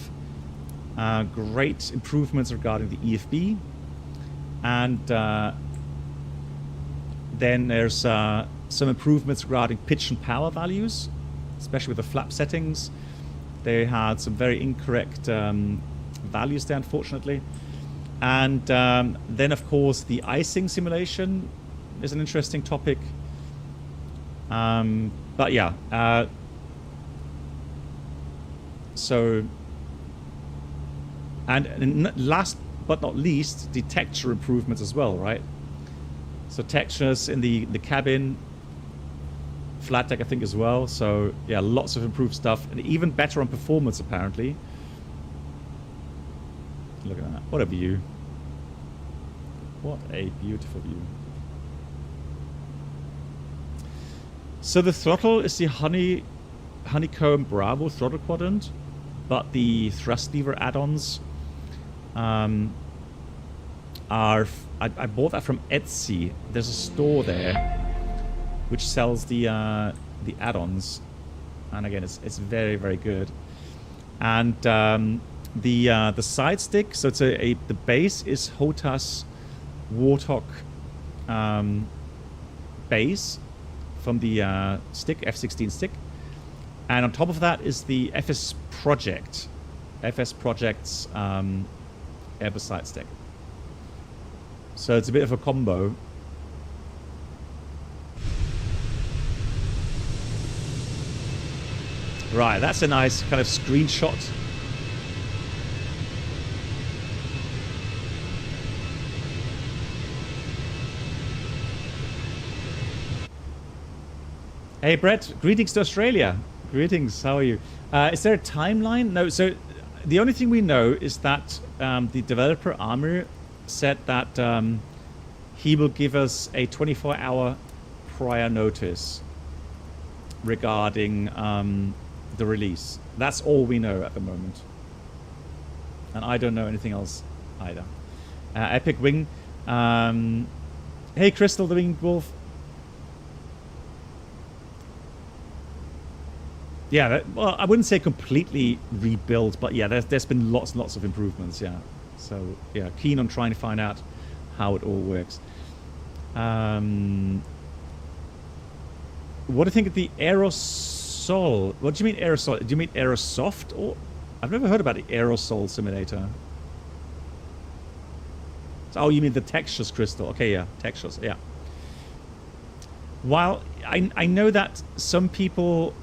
great improvements regarding the EFB, and then there's some improvements regarding pitch and power values, especially with the flap settings. They had some very incorrect values there, unfortunately. And then, of course, the icing simulation is an interesting topic. But yeah. So, and last but not least, the texture improvements as well, right? So textures in the cabin, flat deck, I think, as well. So yeah, lots of improved stuff, and even better on performance apparently. Look at that! What a view! What a beautiful view! So the throttle is the honeycomb Bravo throttle quadrant, but the thrust lever add-ons are. I bought that from Etsy. There's a store there which sells the add-ons, and again, it's very, very good. And the side stick, so it's the base is Hotas Warthog base from the stick, F-16 stick, and on top of that is the FS Project's Airbus side stick. So it's a bit of a combo. Right, that's a nice kind of screenshot. Hey Brett, greetings to Australia. Greetings, how are you? Is there a timeline? No, so the only thing we know is that the developer Amir said that he will give us a 24-hour prior notice regarding the release. That's all we know at the moment, and I don't know anything else either. Epic Wing, hey Crystal the Winged Wolf. Yeah, well, I wouldn't say completely rebuilt, but yeah, there's been lots and lots of improvements. Yeah, So yeah, keen on trying to find out how it all works. What do you think of the aerosol? What do you mean aerosol? Do you mean aerosoft? Or I've never heard about the aerosol simulator. So, oh, you mean the textures, Crystal? Okay, yeah, textures, yeah. While I know that some people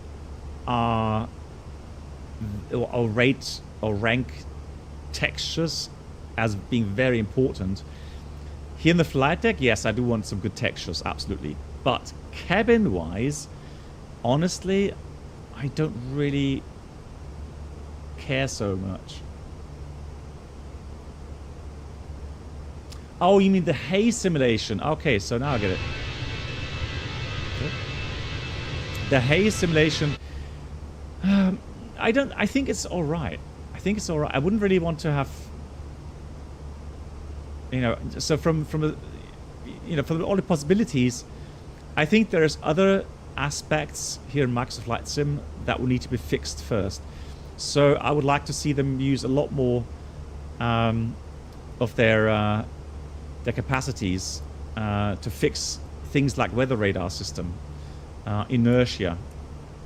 are or rate or rank textures as being very important. Here in the flight deck, yes, I do want some good textures, absolutely. But cabin-wise, honestly, I don't really care so much. Oh, you mean the haze simulation? Okay, so now I get it. Okay. The haze simulation. I think it's all right. I think it's all right. I wouldn't really want to have. You know, so from the, you know, from all the possibilities, I think there's other aspects here in Microsoft Flight Sim that will need to be fixed first. So I would like to see them use a lot more of their capacities to fix things like weather radar system, inertia,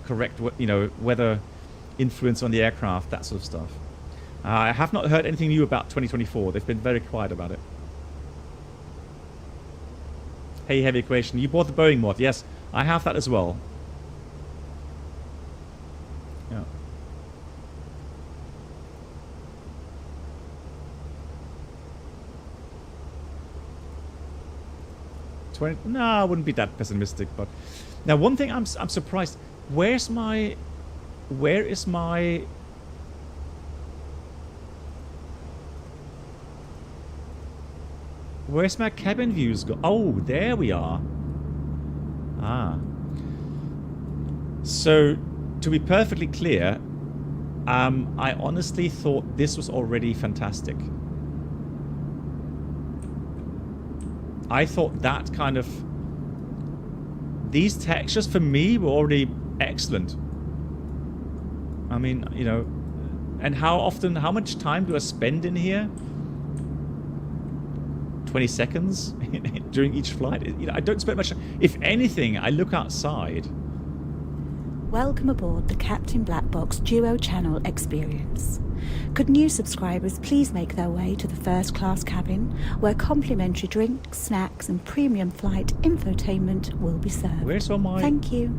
correct, you know, weather influence on the aircraft, that sort of stuff. I have not heard anything new about 2024. They've been very quiet about it. Hey, Heavy Equation, you bought the Boeing mod. Yes, I have that as well. Yeah. No, I wouldn't be that pessimistic. But now, one thing I'm surprised. Where is my Where's my cabin views go? Oh, there we are. Ah. So, to be perfectly clear, I honestly thought this was already fantastic. I thought that kind of... These textures for me were already excellent. I mean, you know... And how much time do I spend in here? 20 seconds during each flight. You know, I don't spend much. If anything, I look outside. Welcome aboard the Captain Black Box Duo Channel experience. Could new subscribers please make their way to the first class cabin, where complimentary drinks, snacks and premium flight infotainment will be served. Where's all my... Thank you.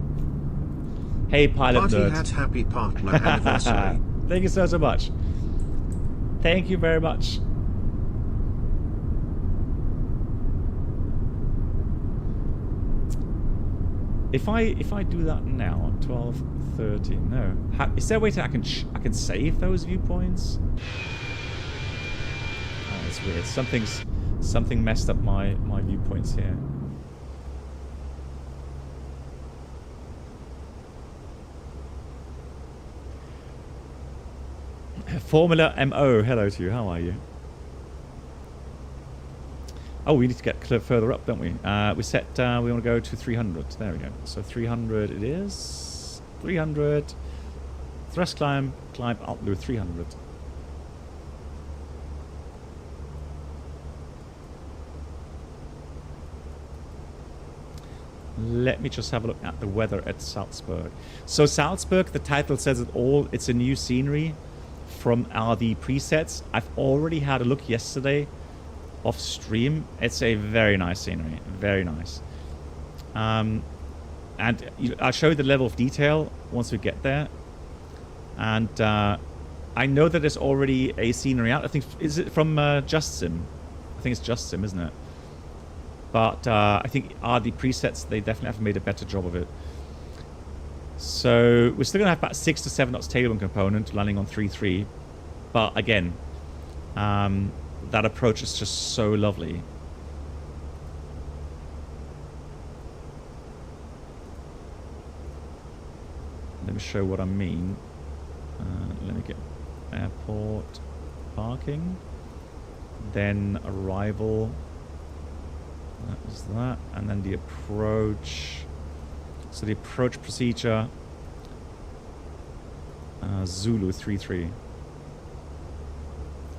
Hey, pilot Party nerd. hat, happy partner anniversary. Thank you so much. Thank you very much. If I do that now, 12:30, no. Is there a way to I can save those viewpoints? Oh, that's weird. Something messed up my viewpoints here. Formula MO, hello to you. How are you? Oh, we need to get further up, don't we? We set, we want to go to 300. There we go. So 300 it is. 300. Thrust climb, altitude 300. Let me just have a look at the weather at Salzburg. So Salzburg, the title says it all. It's a new scenery from the presets. I've already had a look yesterday off stream. It's a very nice scenery, very nice. And I'll show you the level of detail once we get there. And I know that there's already a scenery out. I think, is it from Just Sim? I think it's Just Sim, isn't it? But I think the presets, they definitely have made a better job of it. So we're still gonna have about 6 to 7 knots tailwind component landing on 3.3, but again, that approach is just so lovely. Let me show what I mean. Let me get airport parking, then arrival. That was that, and then the approach. So the approach procedure. Zulu 3-3.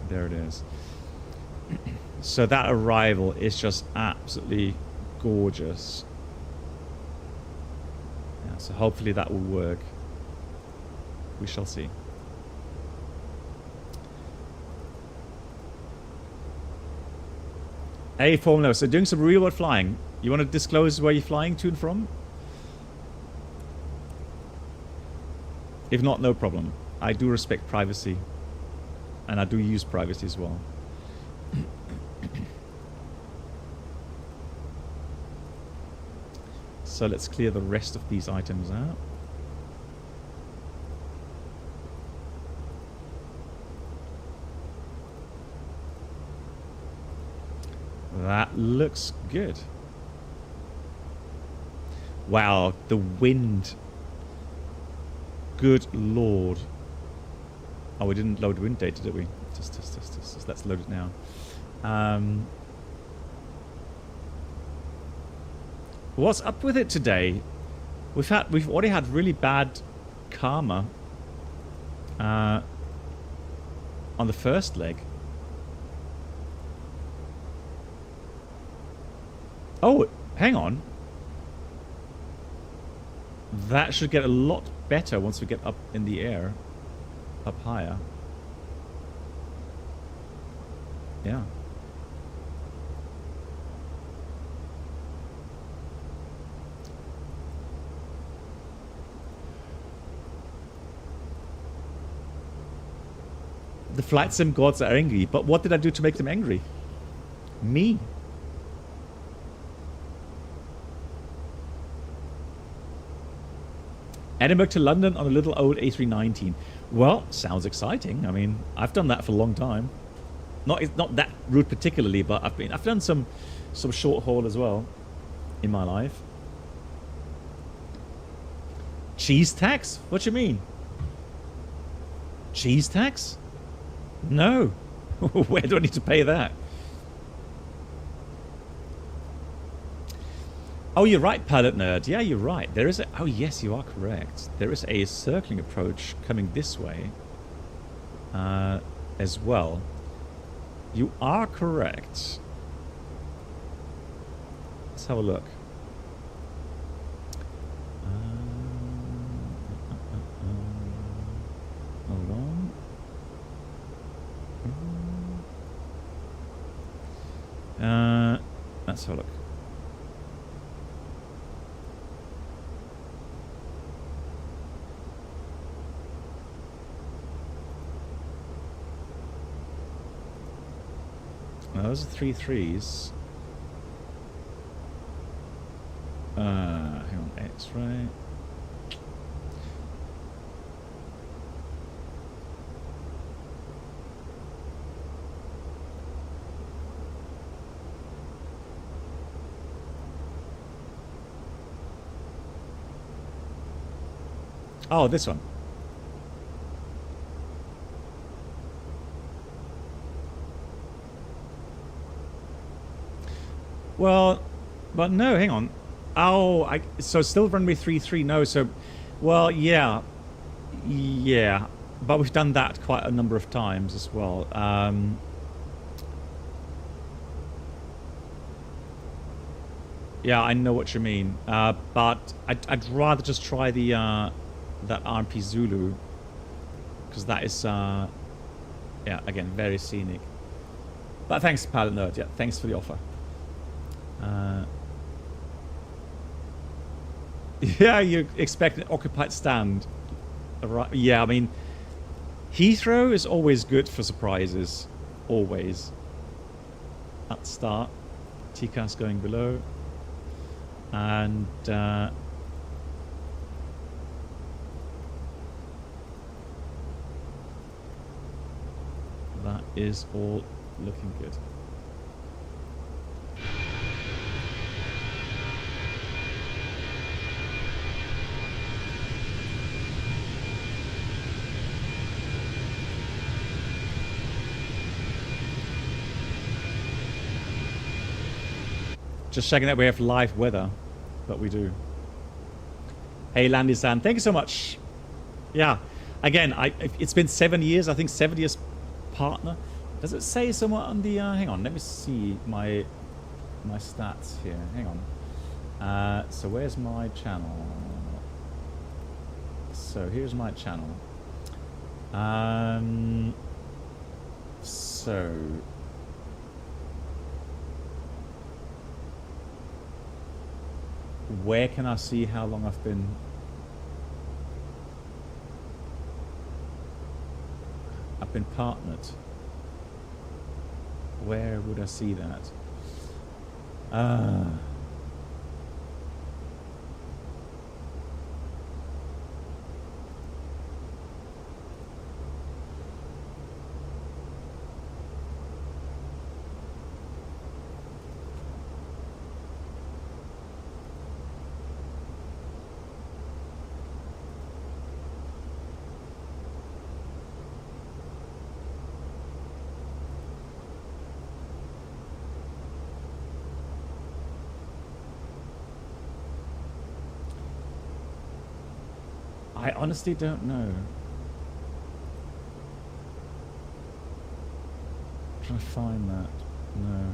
There it is. So that arrival is just absolutely gorgeous. Yeah, so hopefully that will work. We shall see. Hey, Formula, so doing some real world flying. You want to disclose where you're flying to and from? If not, no problem. I do respect privacy. And I do use privacy as well. So let's clear the rest of these items out. That looks good. Wow, the wind. Good lord. Oh, we didn't load wind data, did we? Just. Let's load it now. What's up with it today? We've already had really bad karma on the first leg. Oh, hang on. That should get a lot better once we get up in the air. Up higher. Yeah. The flight sim gods are angry, but what did I do to make them angry? Me. Edinburgh to London on a little old A319. Well, sounds exciting. I mean, I've done that for a long time. Not that route particularly, but I've done some short haul as well in my life. Cheese tax? What you mean? Cheese tax? No. Where do I need to pay that? Oh, you're right, Pilot Nerd. Yeah, you're right. There is a... Oh, yes, you are correct. There is a circling approach coming this way as well. You are correct. Let's have a look. Hold on. Let's have a look. Now, those are 3 3s. Hang on, X-ray. Oh, this one. Well, but no, hang on. Oh, so still runway 33, no, so, well, yeah. Yeah, but we've done that quite a number of times as well. Yeah, I know what you mean. But I'd rather just try the, that RMP Zulu, because that is, yeah, again, very scenic. But thanks, Pilot Nerd. Yeah, thanks for the offer. Yeah, you expect an occupied stand. Right? Yeah, I mean, Heathrow is always good for surprises. Always. At the start. TCAS going below. And that is all looking good. Just checking that we have live weather, but we do. Hey, Landy-san, thank you so much. Yeah, again, it's been 7 years, I think 7 years partner. Does it say somewhere on the... hang on, let me see my stats here. Hang on. So where's my channel? So here's my channel. So... where can I see how long I've been... partnered? Where would I see that? I honestly don't know. I'm trying to find that. No.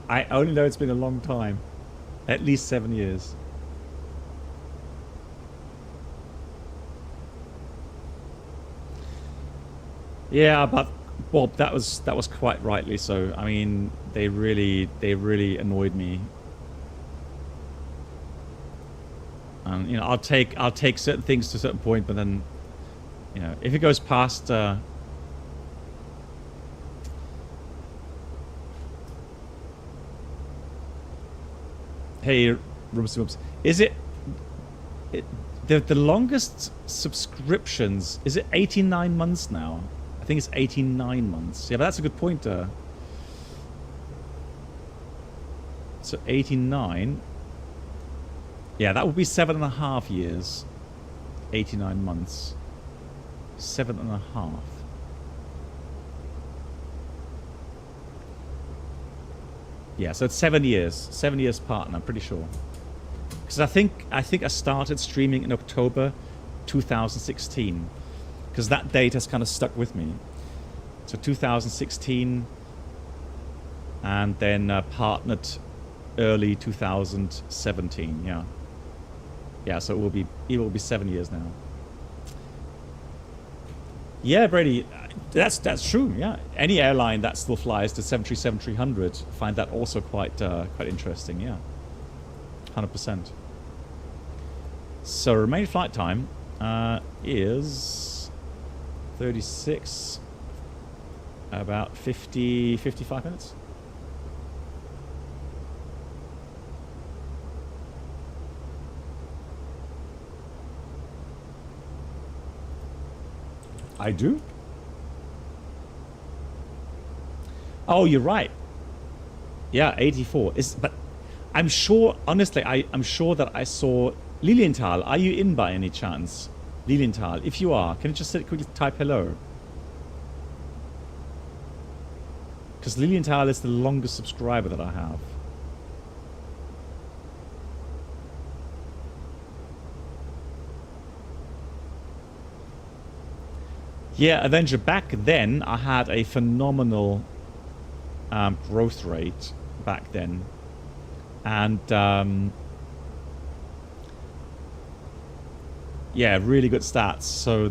I only know it's been a long time. At least 7 years. Yeah, but Bob, that was quite rightly so. I mean, they really annoyed me. And you know, I'll take certain things to a certain point, but then, you know, if it goes past. Hey, Rooms, is it the longest subscriptions? Is it 89 months now? I think it's 89 months. Yeah, but that's a good point. So 89. Yeah, that would be 7.5 years. 89 months. 7.5. Yeah, so it's 7 years. 7 years partner, I'm pretty sure. Because I think I started streaming in October 2016. Because that date has kind of stuck with me. So 2016, and then partnered early 2017. Yeah, yeah. So it will be 7 years now. Yeah, Brady, that's true. Yeah, any airline that still flies the 737-300 find that also quite interesting. Yeah, 100%. So remaining flight time is 36, about 55 minutes. I do? Oh, you're right. Yeah, 84. But I'm sure, honestly, I'm sure that I saw Lilienthal. Are you in by any chance? Lilienthal, if you are, can you just quickly type hello? Because Lilienthal is the longest subscriber that I have. Yeah, Avenger, back then I had a phenomenal growth rate back then. And yeah, really good stats. So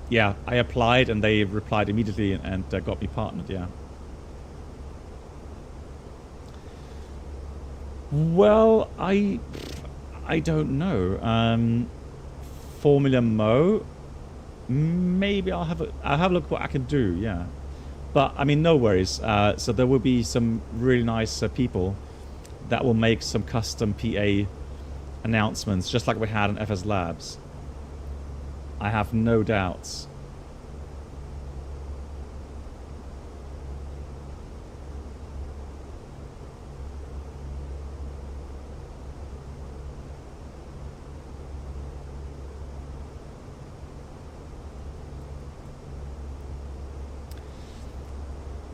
yeah, I applied and they replied immediately and got me partnered. Yeah. Well, I don't know. Formula Mo, maybe I'll have a look what I can do. Yeah, but I mean, no worries. So there will be some really nice people that will make some custom PA announcements, just like we had on FS Labs. I have no doubts.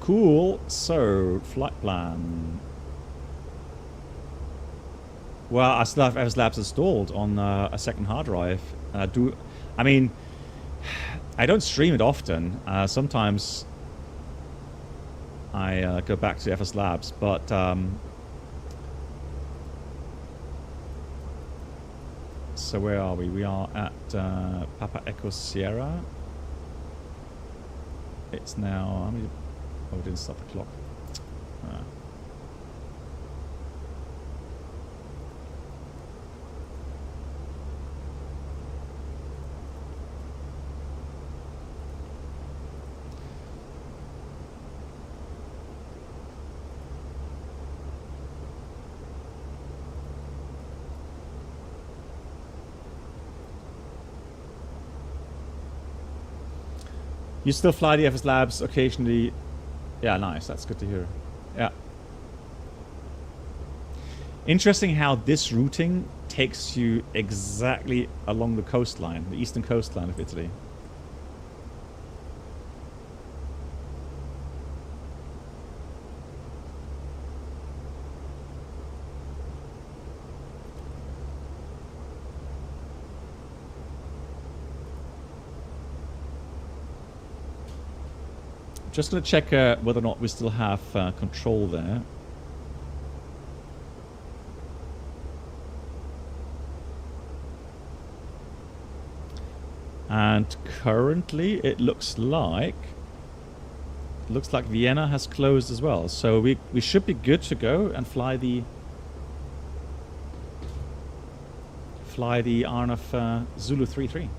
Cool. So, flight plan. Well, I still have FS Labs installed on a second hard drive. I mean, I don't stream it often. Sometimes I go back to FS Labs, but so where are we? We are at Papa Echo Sierra. It's now. Oh, it didn't stop the clock. You still fly the FS Labs occasionally? Yeah, nice. That's good to hear. Yeah. Interesting how this routing takes you exactly along the coastline, the eastern coastline of Italy. Just going to check whether or not we still have control there. And currently it looks like Vienna has closed as well. So we should be good to go and fly the RNF Zulu 33.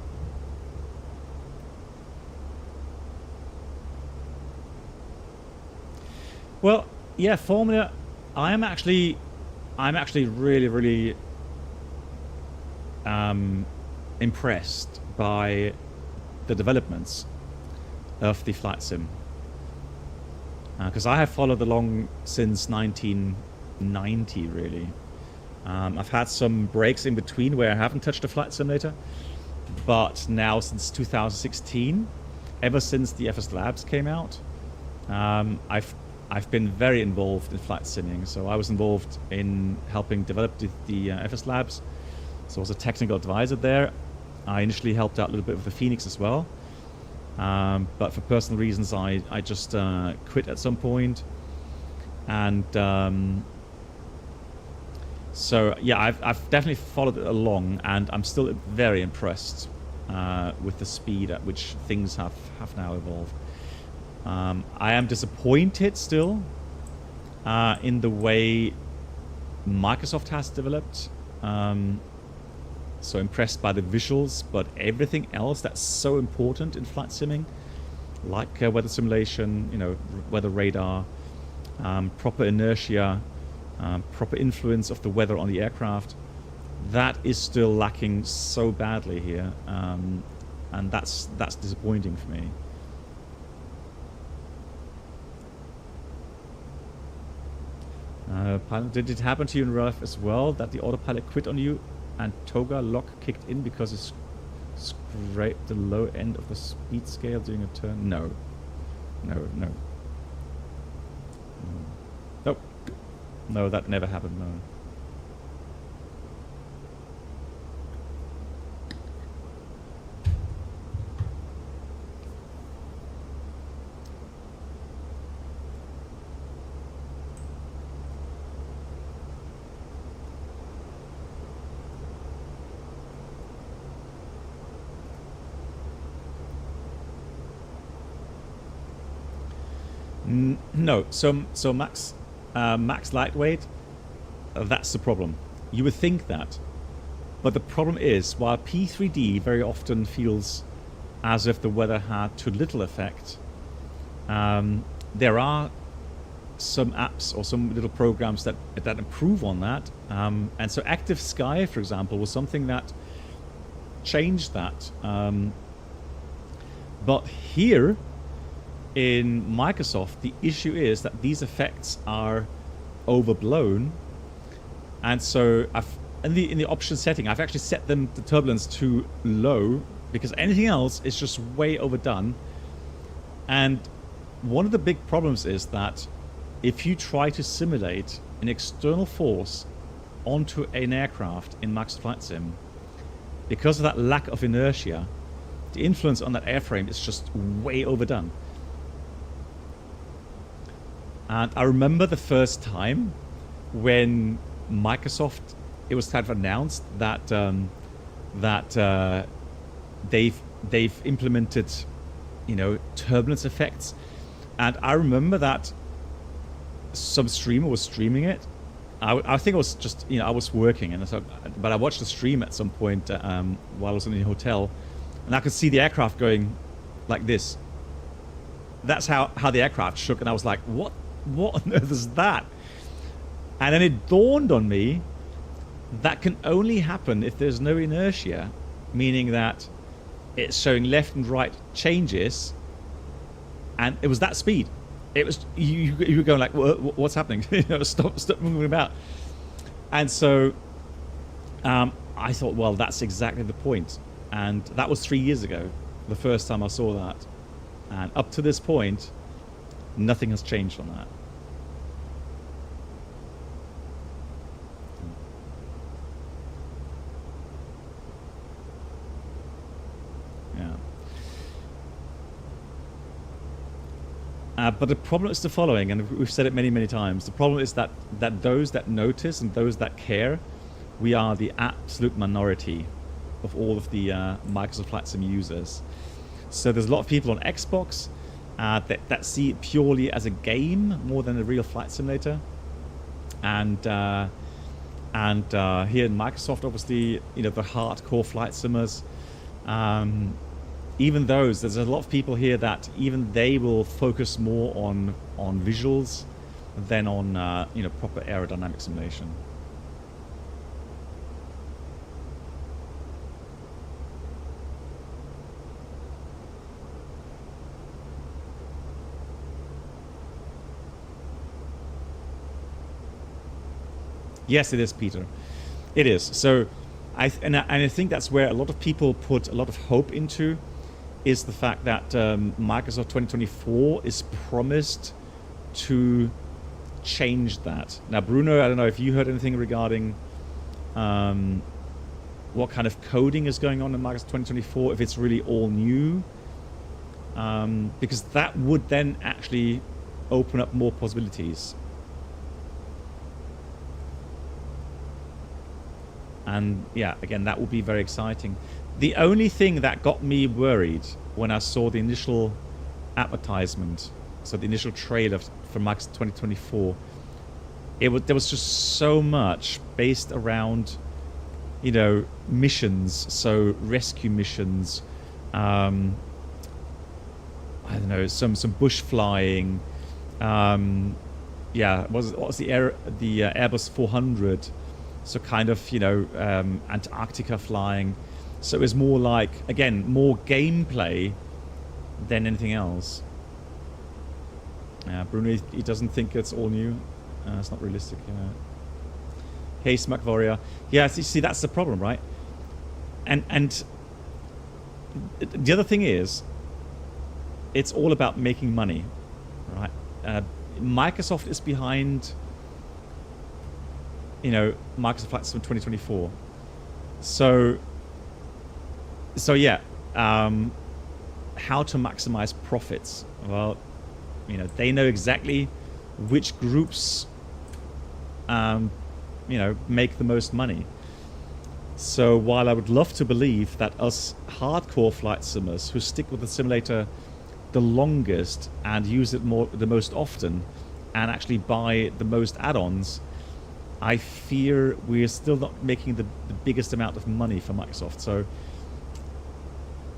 Well, yeah, Formula. I'm actually really impressed by the developments of the flight sim, because I have followed along since 1990. Really, I've had some breaks in between where I haven't touched a flight simulator, but now since 2016, ever since the FS Labs came out, I've been very involved in flight simming. So I was involved in helping develop the FS Labs. So I was a technical advisor there. I initially helped out a little bit with the FENIX as well. But for personal reasons, I just quit at some point. And so, yeah, I've definitely followed it along. And I'm still very impressed with the speed at which things have now evolved. I am disappointed still in the way Microsoft has developed. So impressed by the visuals, but everything else that's so important in flight simming, like weather simulation, weather radar, proper inertia, proper influence of the weather on the aircraft, that is still lacking so badly here, and that's disappointing for me. Pilot, did it happen to you in real life as well, that the autopilot quit on you and toga lock kicked in because it scraped the low end of the speed scale during a turn? No. Nope. No, that never happened, no. No, so max lightweight, that's the problem. You would think that, but the problem is, while P3D very often feels as if the weather had too little effect, there are some apps or some little programs that improve on that, and so Active Sky, for example, was something that changed that. But here in Microsoft, the issue is that these effects are overblown, and so in the option setting, I've actually set the turbulence to low because anything else is just way overdone. And one of the big problems is that if you try to simulate an external force onto an aircraft in Microsoft Flight Sim, because of that lack of inertia, the influence on that airframe is just way overdone. And I remember the first time when Microsoft, it was kind of announced that they've implemented, you know, turbulence effects, and I remember that some streamer was streaming it. I think it was just, you know, I was working, and so, but I watched the stream at some point while I was in the hotel, and I could see the aircraft going like this. That's how the aircraft shook, and I was like, what on earth is that? And then it dawned on me that can only happen if there's no inertia, meaning that it's showing left and right changes, and it was that speed. It was you were going like, what's happening? You know, stop moving about. And so I thought, well, that's exactly the point. And that was 3 years ago, the first time I saw that. And up to this point, nothing has changed on that. But the problem is the following, and we've said it many, many times. The problem is that those that notice and those that care, we are the absolute minority of all of the Microsoft Flight Sim users. So there's a lot of people on Xbox that see it purely as a game more than a real flight simulator. And here in Microsoft, obviously, you know, the hardcore flight simmers. Even those, there's a lot of people here that even they will focus more on visuals than on you know, proper aerodynamic simulation. Yes, it is, Peter. It is. So, I think that's where a lot of people put a lot of hope into, is the fact that Microsoft 2024 is promised to change that. Now, Bruno, I don't know if you heard anything regarding what kind of coding is going on in Microsoft 2024, if it's really all new, because that would then actually open up more possibilities. And yeah, again, that will be very exciting. The only thing that got me worried when I saw the initial advertisement, so the initial trailer for Microsoft 2024, there was just so much based around, you know, missions, so rescue missions, I don't know, some bush flying, yeah, what was the Airbus 400, so kind of, you know, Antarctica flying. So it was more like, again, more gameplay than anything else. Bruno, he doesn't think it's all new. It's not realistic. Hey, Smack Warrior. Yeah, you see, that's the problem, right? And the other thing is, it's all about making money, right? Microsoft is behind, you know, Microsoft Flight Sim 2024. So yeah, how to maximize profits? Well, you know, they know exactly which groups, you know, make the most money. So while I would love to believe that us hardcore flight simmers who stick with the simulator the longest and use it the most often and actually buy the most add-ons, I fear we're still not making the biggest amount of money for Microsoft. So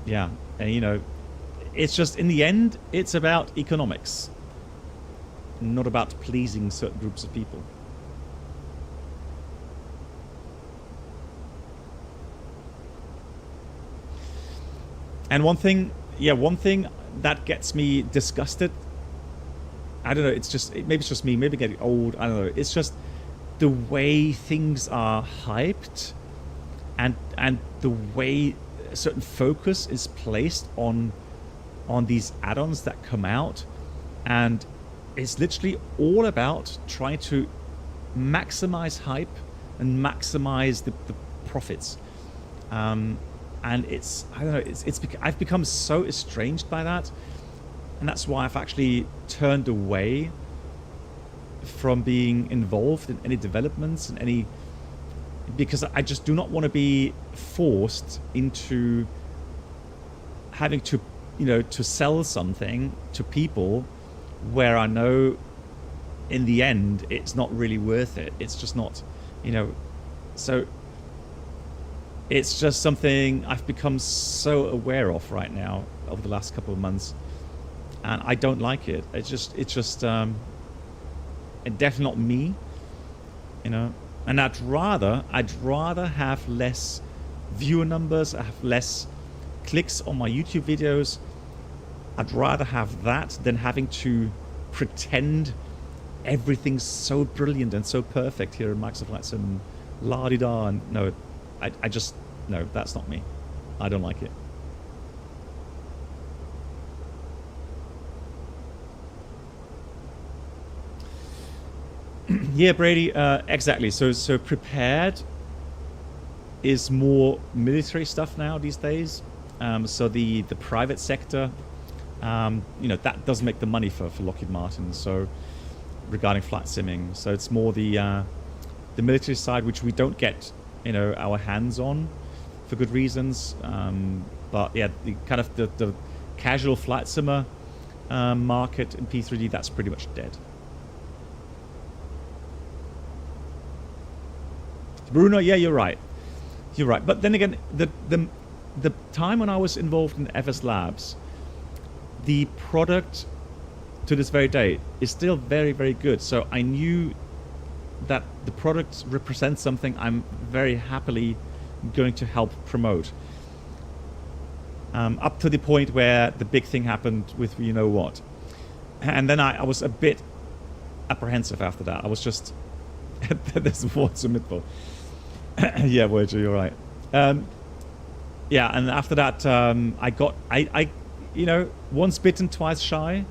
yeah, and you know, it's just, in the end, it's about economics, not about pleasing certain groups of people. And one thing that gets me disgusted, I don't know, maybe it's just me, maybe getting old, I don't know, it's just the way things are hyped and the way a certain focus is placed on these add-ons that come out, And it's literally all about trying to maximize hype and maximize the profits. And it's, I don't know, I've become so estranged by that. And that's why I've actually turned away from being involved in any developments and any, because I just do not want to be forced into having to, you know, to sell something to people where I know in the end it's not really worth it. It's just not, you know, so it's just something I've become so aware of right now over the last couple of months, and I don't like it. It's just definitely not me, you know. And I'd rather have less viewer numbers, I have less clicks on my YouTube videos. I'd rather have that than having to pretend everything's so brilliant and so perfect here in Microsoft Flight Sim, la-di-da. And no, I just, no, that's not me. I don't like it. Yeah, Brady, exactly. So prepared is more military stuff now these days. So the private sector, you know, that does make the money for Lockheed Martin. So regarding flight simming, so it's more the military side, which we don't get, you know, our hands on for good reasons. But yeah, the kind of the casual flight simmer market in P3D, that's pretty much dead. Bruno, yeah, you're right. You're right. But then again, the time when I was involved in FS Labs, the product to this very day is still very, very good. So I knew that the product represents something I'm very happily going to help promote. Up to the point where the big thing happened with you know what. And then I was a bit apprehensive after that. I was just, there's more to Midville. Yeah, Voyager, you're right. Yeah, and after that, I you know, once bitten, twice shy.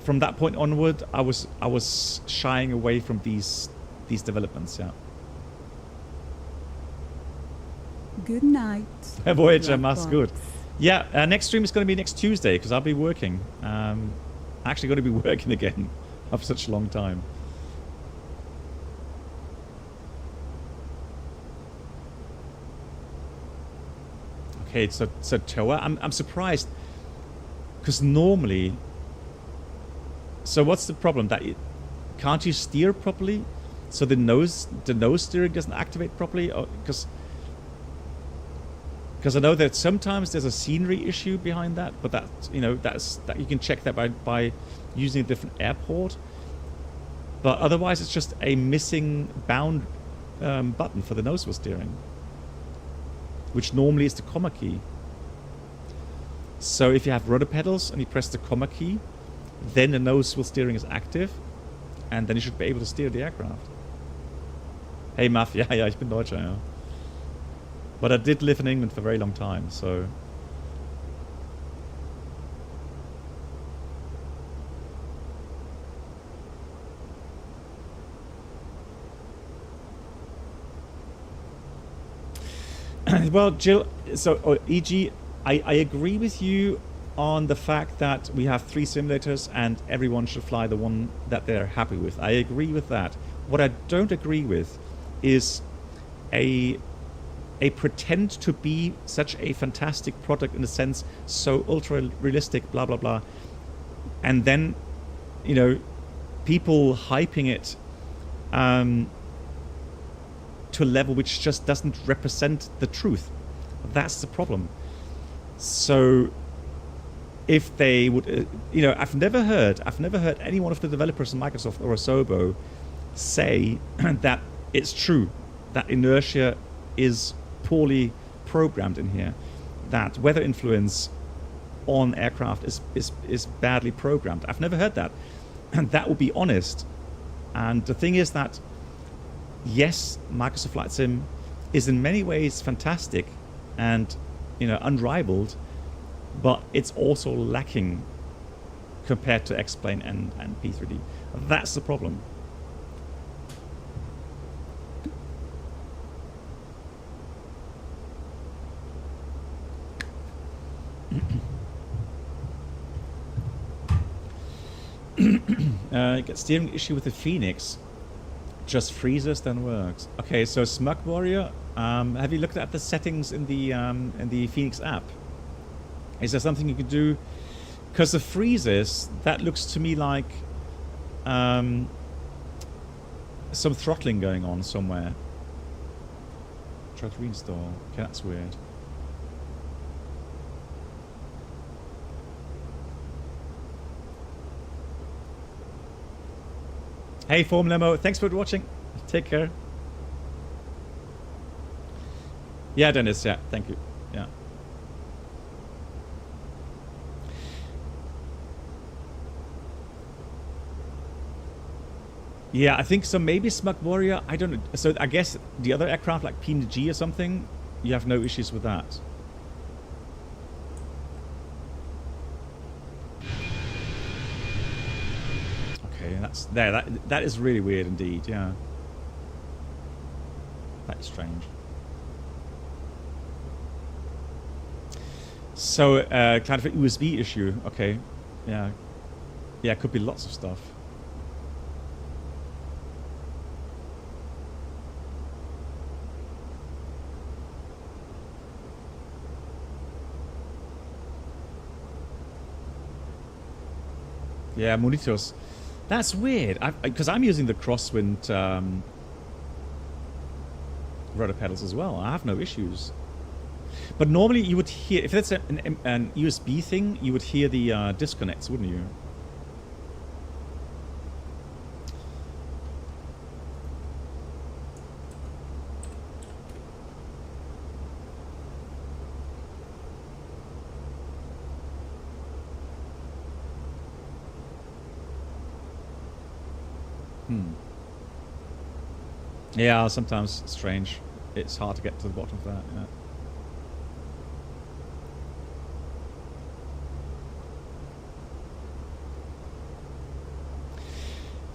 From that point onward, I was shying away from these developments. Yeah. Good night. Voyager, must good. Yeah, next stream is going to be next Tuesday because I'll be working. Actually, going to be working again after such a long time. Okay, so Toa, I'm surprised because normally. So what's the problem? That can't you steer properly? So the nose steering doesn't activate properly, because I know that sometimes there's a scenery issue behind that, but that, you know, that you can check that by using a different airport. But otherwise, it's just a missing bound button for the nose wheel steering, which normally is the comma key. So if you have rudder pedals and you press the comma key, then the nose wheel steering is active, and then you should be able to steer the aircraft. Hey Muff, ja, ich bin Deutscher, ja. But I did live in England for a very long time, so... Well, Jill, so EG, I agree with you on the fact that we have 3 simulators and everyone should fly the one that they're happy with. I agree with that. What I don't agree with is a pretend to be such a fantastic product in a sense, so ultra realistic, blah blah blah, and then, you know, people hyping it to a level which just doesn't represent the truth. That's the problem. So if they would, you know, I've never heard any one of the developers in Microsoft or Asobo say that it's true that inertia is poorly programmed in here, that weather influence on aircraft is badly programmed. I've never heard that, and that would be honest. And the thing is that, yes, Microsoft Flight Sim is in many ways fantastic and, you know, unrivaled, but it's also lacking compared to X-Plane and P3D. That's the problem. Get steering issue with the FENIX. Just freezes, then works. Okay, so Smug Warrior, have you looked at the settings in the FENIX app? Is there something you could do? Because the freezes, that looks to me like some throttling going on somewhere. Try to reinstall. Okay, that's weird. Hey, Form Lemo, thanks for watching. Take care. Yeah, Dennis, yeah, thank you. Yeah. Yeah, I think so. Maybe Smug Warrior, I don't know. So I guess the other aircraft like P&G or something, you have no issues with that. That's there. That is really weird indeed. Yeah, that is strange. So, kind of an USB issue. Okay, yeah, yeah. It could be lots of stuff. Yeah, monitors. That's weird, because I'm using the crosswind rudder pedals as well. I have no issues. But normally you would hear, if that's an USB thing, you would hear the disconnects, wouldn't you? Yeah, sometimes it's strange. It's hard to get to the bottom of that. Yeah.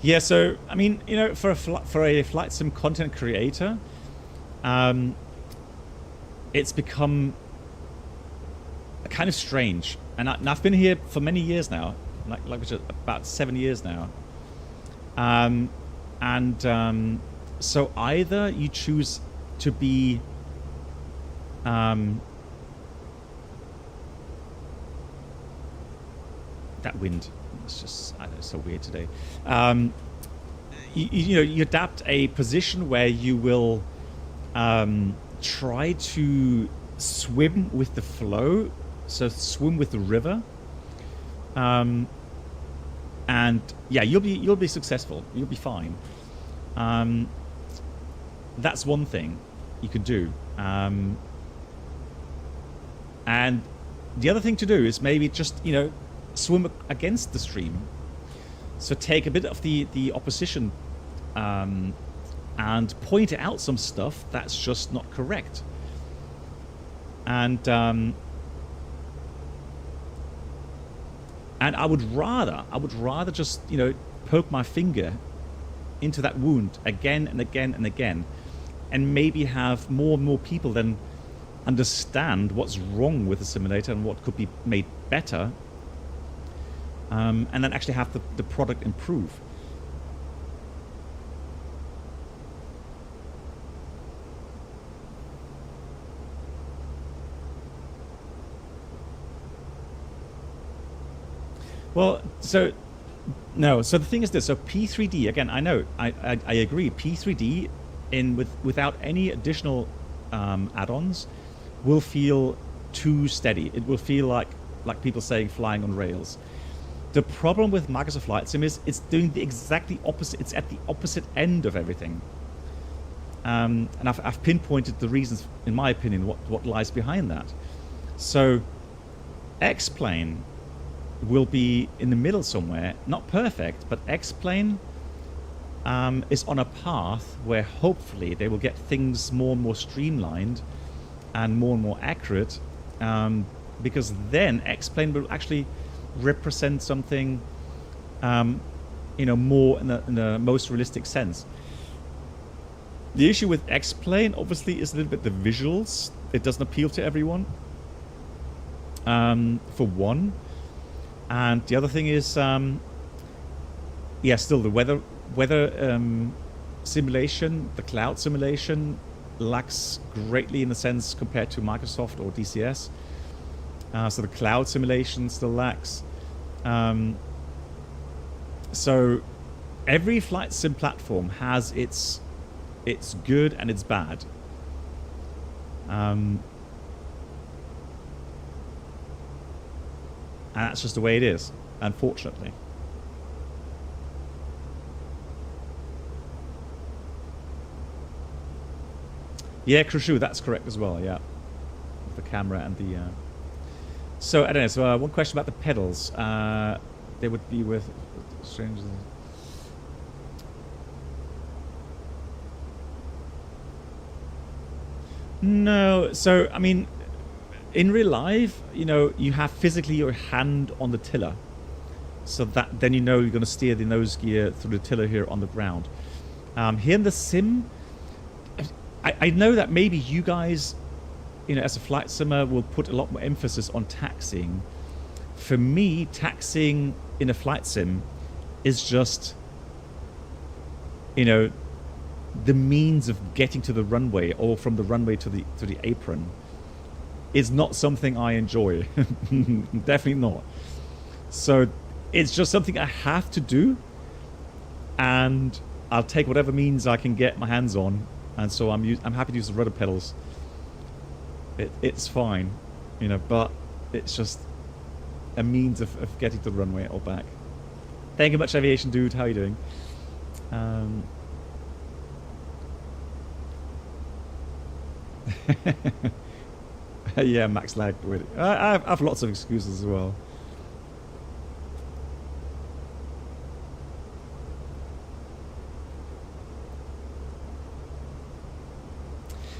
Yeah, so I mean, you know, for a flight sim content creator, it's become kind of strange. And I've been here for many years now, like about 7 years now. So either you choose to be that wind, it's just, I don't know, it's so weird today. You know, you adapt a position where you will try to swim with the flow, so swim with the river, and yeah, you'll be successful. You'll be fine. That's one thing you could do. And the other thing to do is maybe just, you know, swim against the stream. So take a bit of the opposition and point out some stuff that's just not correct. And I would rather just, you know, poke my finger into that wound again and again and again, and maybe have more and more people then understand what's wrong with the simulator and what could be made better, and then actually have the product improve. Well, so the thing is this. So P3D, again, I know, I agree. P3D without any additional add-ons will feel too steady. It will feel like people saying flying on rails. The problem with Microsoft Flight Sim is it's doing the exactly opposite. It's at the opposite end of everything. And I've pinpointed the reasons, in my opinion, what lies behind that. So X-Plane will be in the middle somewhere, not perfect, but X-Plane is on a path where hopefully they will get things more and more streamlined and more accurate, because then X-Plane will actually represent something, you know, more in the most realistic sense. The issue with X-Plane, obviously, is a little bit the visuals. It doesn't appeal to everyone, for one. And the other thing is, yeah, still the weather simulation, the cloud simulation, lacks greatly in the sense compared to Microsoft or DCS. So the cloud simulation still lacks. So every flight sim platform has its good and its bad. And that's just the way it is, unfortunately. Yeah, Khrushchev, that's correct as well, yeah. The camera and the... So, I don't know, so one question about the pedals. They would be with... strangers. No, so, I mean, in real life, you know, you have physically your hand on the tiller. So that then you know you're going to steer the nose gear through the tiller here on the ground. Here in the sim, I know that maybe you guys, you know, as a flight simmer will put a lot more emphasis on taxiing. For me, taxiing in a flight sim is just, you know, the means of getting to the runway or from the runway to the apron is not something I enjoy. Definitely not. So it's just something I have to do, and I'll take whatever means I can get my hands on, and so I'm happy to use the rudder pedals. It's fine, you know, but it's just a means of getting to the runway or back. Thank you much, Aviation Dude. How are you doing? Yeah, Max lagged with it. I have lots of excuses as well.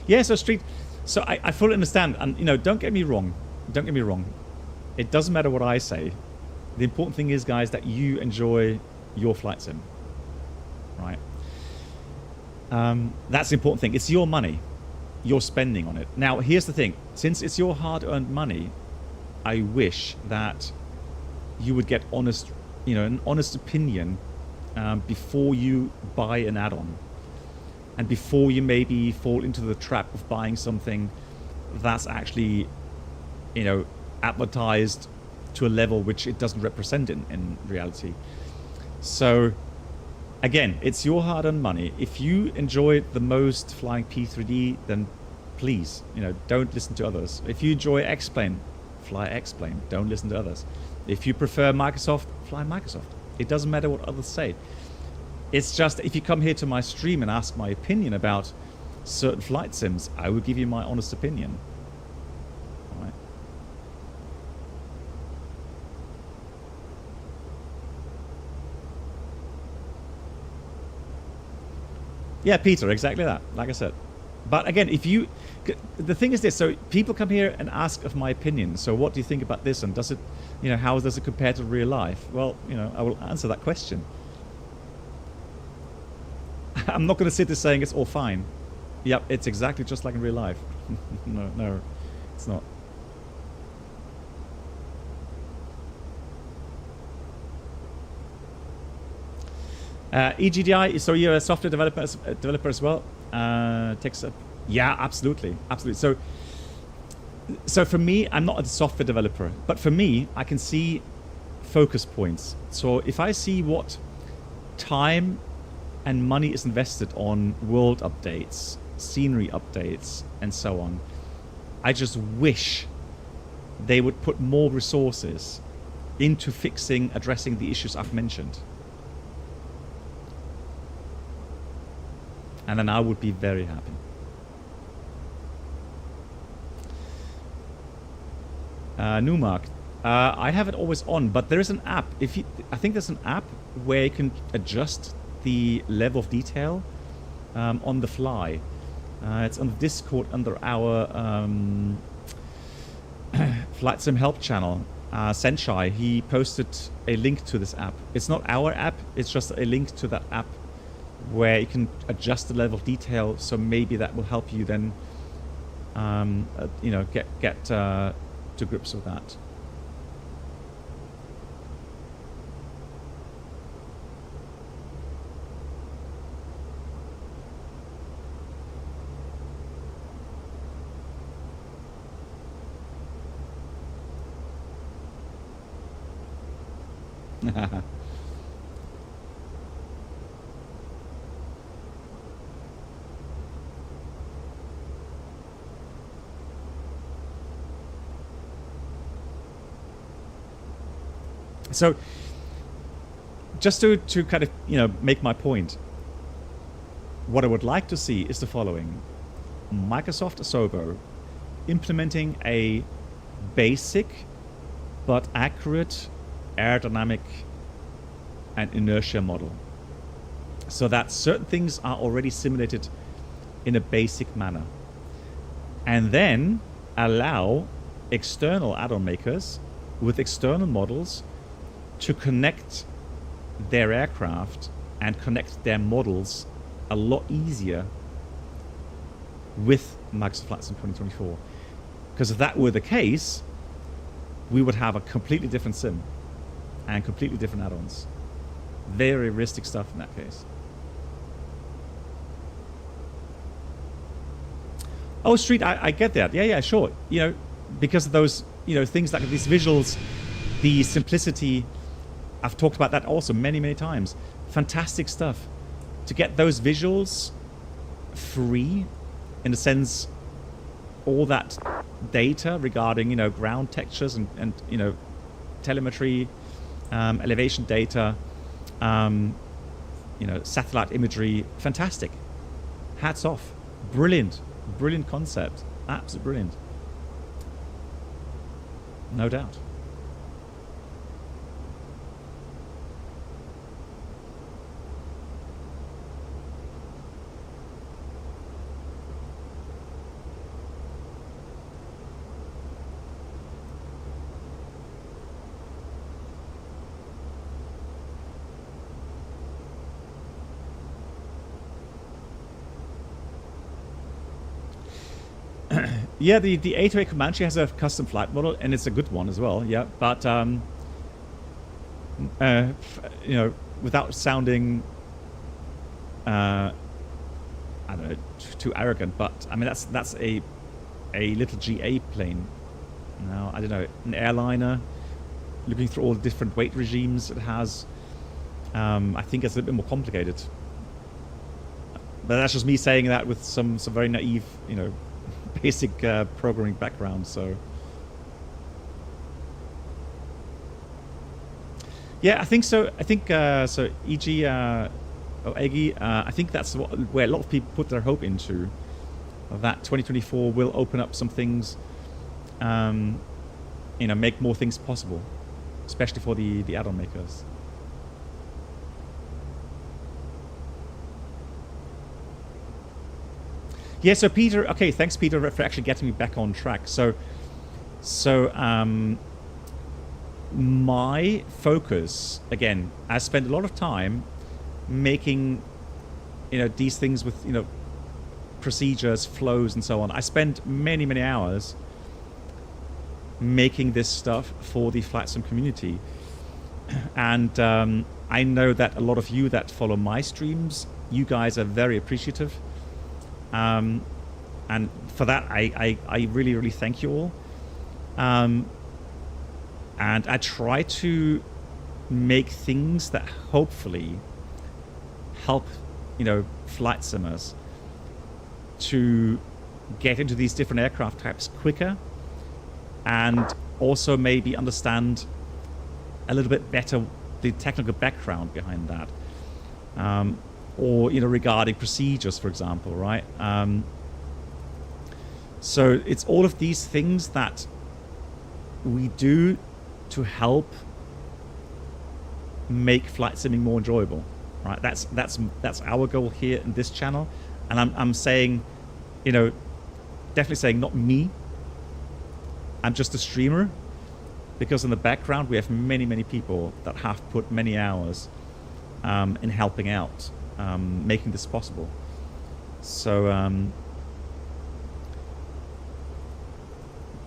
Yeah, so Street. So I fully understand, and you know, don't get me wrong. Don't get me wrong. It doesn't matter what I say. The important thing is, guys, that you enjoy your flight sim, right? That's the important thing. It's your money. You're spending on it. Now, here's the thing. Since it's your hard-earned money, I wish that you would get honest, you know, an honest opinion before you buy an add-on, and before you maybe fall into the trap of buying something that's actually, you know, advertised to a level which it doesn't represent in reality. So again, it's your hard-earned money. If you enjoy the most flying P3D, then please, you know, don't listen to others. If you enjoy X-Plane, fly X-Plane. Don't listen to others. If you prefer Microsoft, fly Microsoft. It doesn't matter what others say. It's just, if you come here to my stream and ask my opinion about certain flight sims, I will give you my honest opinion. All right. Yeah, Peter, exactly that. Like I said. But again, if you... The thing is this, so people come here and ask of my opinion. So what do you think about this? And does it, you know, how does it compare to real life? Well, you know, I will answer that question. I'm not going to sit there saying it's all fine. Yep, it's exactly just like in real life. No, it's not. EGDI, so you're a software developer as well? Takes up. Yeah, absolutely. So for me, I'm not a software developer, but for me, I can see focus points. So if I see what time and money is invested on world updates, scenery updates, and so on, I just wish they would put more resources into addressing the issues I've mentioned. And then I would be very happy. Numark, I have it always on, but there is an app. I think there's an app where you can adjust the level of detail on the fly. It's on the Discord under our Flight Sim Help channel. Senshai, he posted a link to this app. It's not our app, it's just a link to that app where you can adjust the level of detail, so maybe that will help you then you know, get to grips with that. So, just to kind of, you know, make my point, what I would like to see is the following. Microsoft Asobo implementing a basic but accurate aerodynamic and inertia model, so that certain things are already simulated in a basic manner, and then allow external add-on makers with external models to connect their aircraft and connect their models a lot easier with Microsoft Flight Sim 2024. Because if that were the case, we would have a completely different sim and completely different add-ons. Very realistic stuff in that case. Oh, Street, I get that. Yeah, sure. You know, because of those, you know, things like these visuals, the simplicity. I've talked about that also many, many times. Fantastic stuff. To get those visuals free, in a sense, all that data regarding, you know, ground textures and you know, telemetry, elevation data, you know, satellite imagery, fantastic. Hats off. Brilliant. Brilliant concept. Absolutely brilliant. No doubt. Yeah, the A320 Comanche has a custom flight model, and it's a good one as well. Yeah, but you know, without sounding, I don't know, too arrogant, but I mean that's a little GA plane. Now I don't know, an airliner. Looking through all the different weight regimes it has, I think it's a little bit more complicated. But that's just me saying that with some very naive, you know, basic programming background. So yeah, I think so. I think so. E.g. or Eggy, I think that's where a lot of people put their hope into. That 2024 will open up some things, you know, make more things possible, especially for the add-on makers. Yeah, so Peter, okay, thanks Peter for actually getting me back on track. So my focus, again, I spend a lot of time making, you know, these things with, you know, procedures, flows and so on. I spend many, many hours making this stuff for the flight sim community. And I know that a lot of you that follow my streams, you guys are very appreciative. And for that, I really, really thank you all. And I try to make things that hopefully help, you know, flight simmers to get into these different aircraft types quicker, and also maybe understand a little bit better the technical background behind that. Or, you know, regarding procedures, for example, right? So it's all of these things that we do to help make flight simming more enjoyable, right? That's our goal here in this channel, and I'm saying, you know, definitely saying not me. I'm just a streamer, because in the background we have many people that have put many hours in helping out, making this possible. So,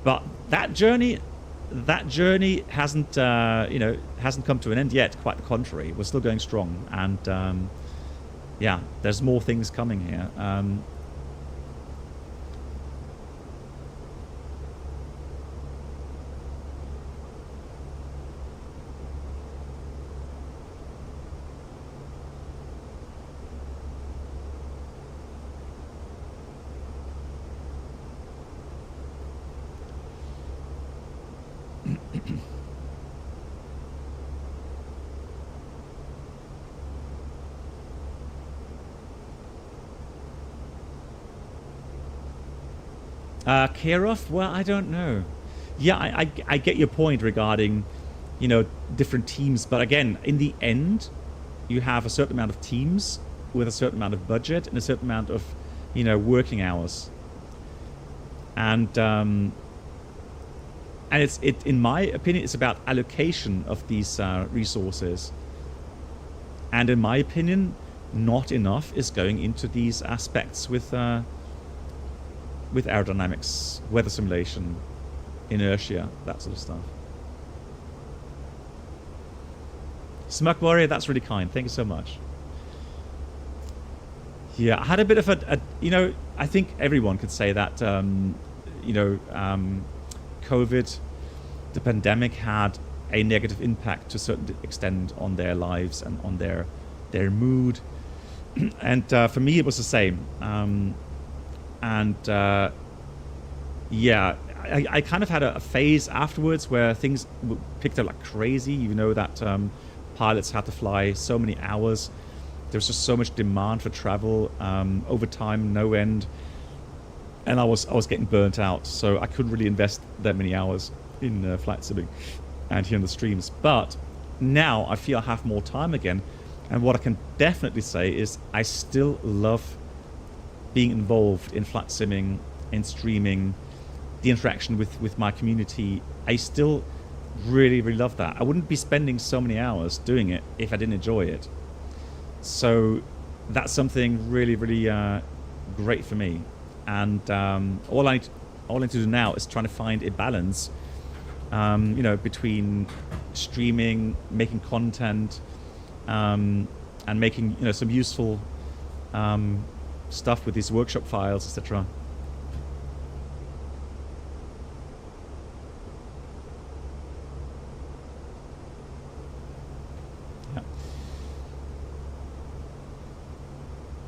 but that journey hasn't hasn't come to an end yet. Quite the contrary, we're still going strong, and yeah, there's more things coming here. Care of? Well, I don't know. Yeah, I get your point regarding, you know, different teams. But again, in the end, you have a certain amount of teams with a certain amount of budget and a certain amount of, you know, working hours. And it's in my opinion, it's about allocation of these resources. And in my opinion, not enough is going into these aspects with aerodynamics, weather simulation, inertia, that sort of stuff. Smug Warrior, that's really kind. Thank you so much. Yeah, I had a bit of a you know, I think everyone could say that, you know, COVID, the pandemic had a negative impact to a certain extent on their lives and on their mood. And for me, it was the same. Yeah, I kind of had a phase afterwards where things picked up like crazy. You know that pilots had to fly so many hours. There was just so much demand for travel, overtime, no end, and I was getting burnt out. So I couldn't really invest that many hours in flight simming and here in the streams. But now I feel I have more time again, and what I can definitely say is I still love being involved in flight simming, in streaming, the interaction with my community. I still really love that. I wouldn't be spending so many hours doing it if I didn't enjoy it. So that's something really great for me. And all I need to do now is trying to find a balance, you know, between streaming, making content, and making, you know, some useful stuff with these workshop files, etc. Yeah.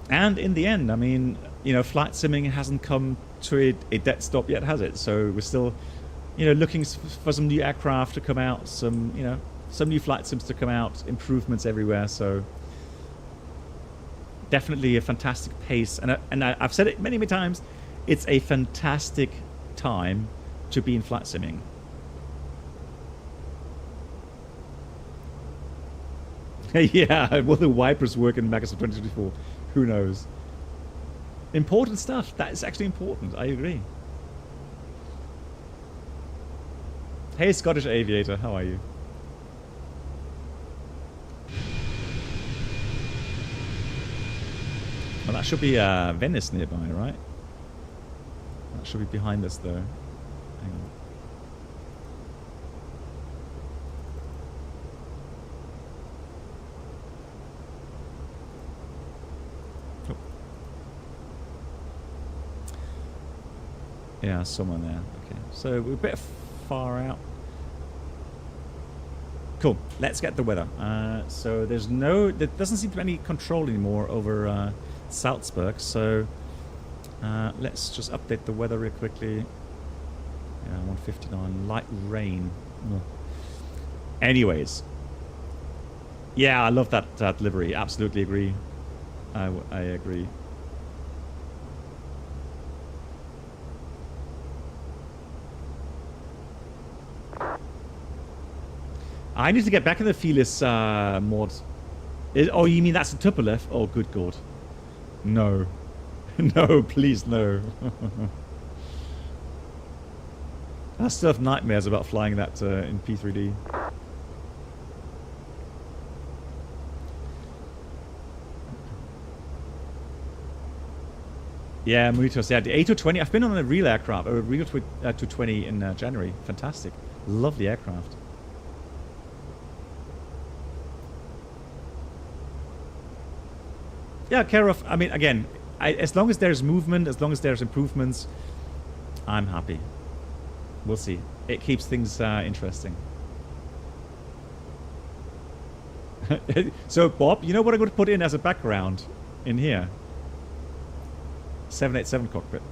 And in the end, I mean, you know, flight simming hasn't come to a dead stop yet, has it? So we're still, you know, looking for some new aircraft to come out, some, you know, some new flight sims to come out, improvements everywhere. So definitely a fantastic pace, and I've said it many times, it's a fantastic time to be in flight simming. Yeah, will the wipers work in Magus of 2024? Who knows? Important stuff. That is actually important. I agree. Hey, Scottish Aviator, how are you? Well, that should be Venice nearby, right? That should be behind us, though. Hang on. Oh. Yeah, someone there. Okay, so we're a bit far out. Cool. Let's get the weather. So there doesn't seem to be any control anymore over Salzburg, so let's just update the weather real quickly. Yeah, 159, light rain. Ugh. Anyways, yeah, I love that livery. Absolutely agree. I agree. I need to get back in the Felis mod. Oh, you mean that's a Tupolev? Oh, good God. No. No, please, no. I still have nightmares about flying that in P3D. Yeah, Monitos. Yeah, the A320. I've been on a real aircraft, a real 220 in January. Fantastic. Lovely aircraft. Yeah, care of. I mean, again, as long as there's movement, as long as there's improvements, I'm happy. We'll see. It keeps things interesting. So, Bob, you know what I'm going to put in as a background in here? 787 cockpit.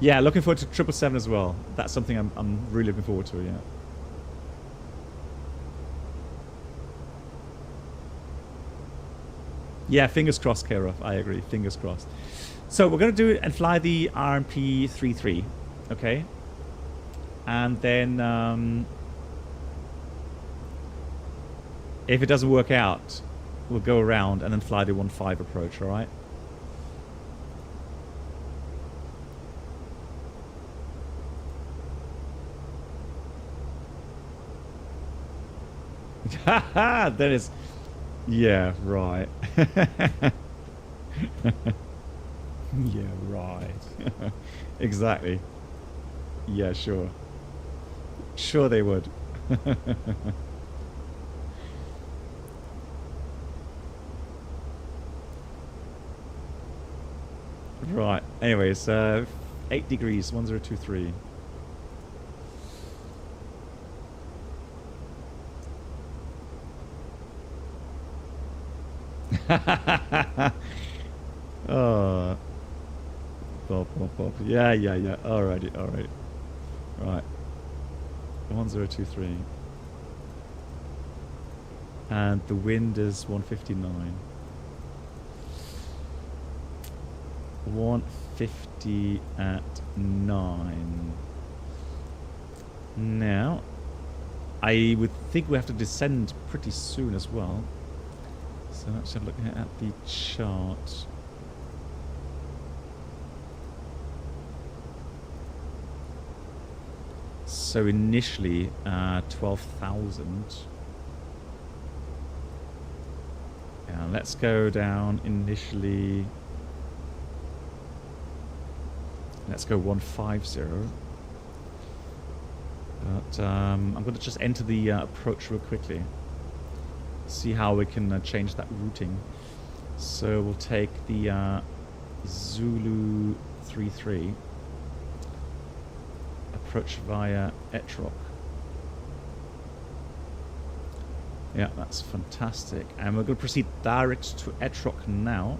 Yeah, looking forward to 777 as well. That's something I'm really looking forward to, yeah. Yeah, fingers crossed, Kara. I agree. Fingers crossed. So we're going to do it and fly the RMP-33, okay? And then if it doesn't work out, we'll go around and then fly the 1.5 approach, all right? Haha, that is... Yeah, right. Yeah, right. Exactly. Yeah, sure. Sure they would. Right. Anyways, 8 degrees, 1023. Oh, Bob. Yeah. Alrighty. Right. 1023. And the wind is 159. 150 at 9. Now, I would think we have to descend pretty soon as well. So let's have a look at the chart. So initially, 12,000. Yeah, let's go down initially. Let's go 150. But I'm going to just enter the approach real quickly. See how we can change that routing. So we'll take the Zulu 33. Approach via Etrog. Yeah, that's fantastic. And we're going to proceed direct to Etrog now.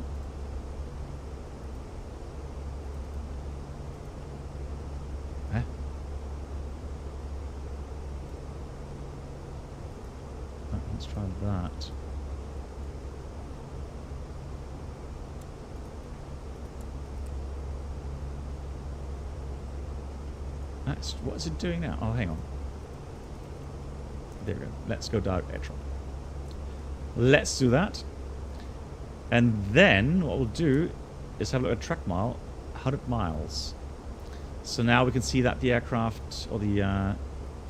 Let's try that. What is it doing now? Oh, hang on. There we go. Let's go direct Etron. Let's do that. And then what we'll do is have a look at track mile, 100 miles. So now we can see that the aircraft or the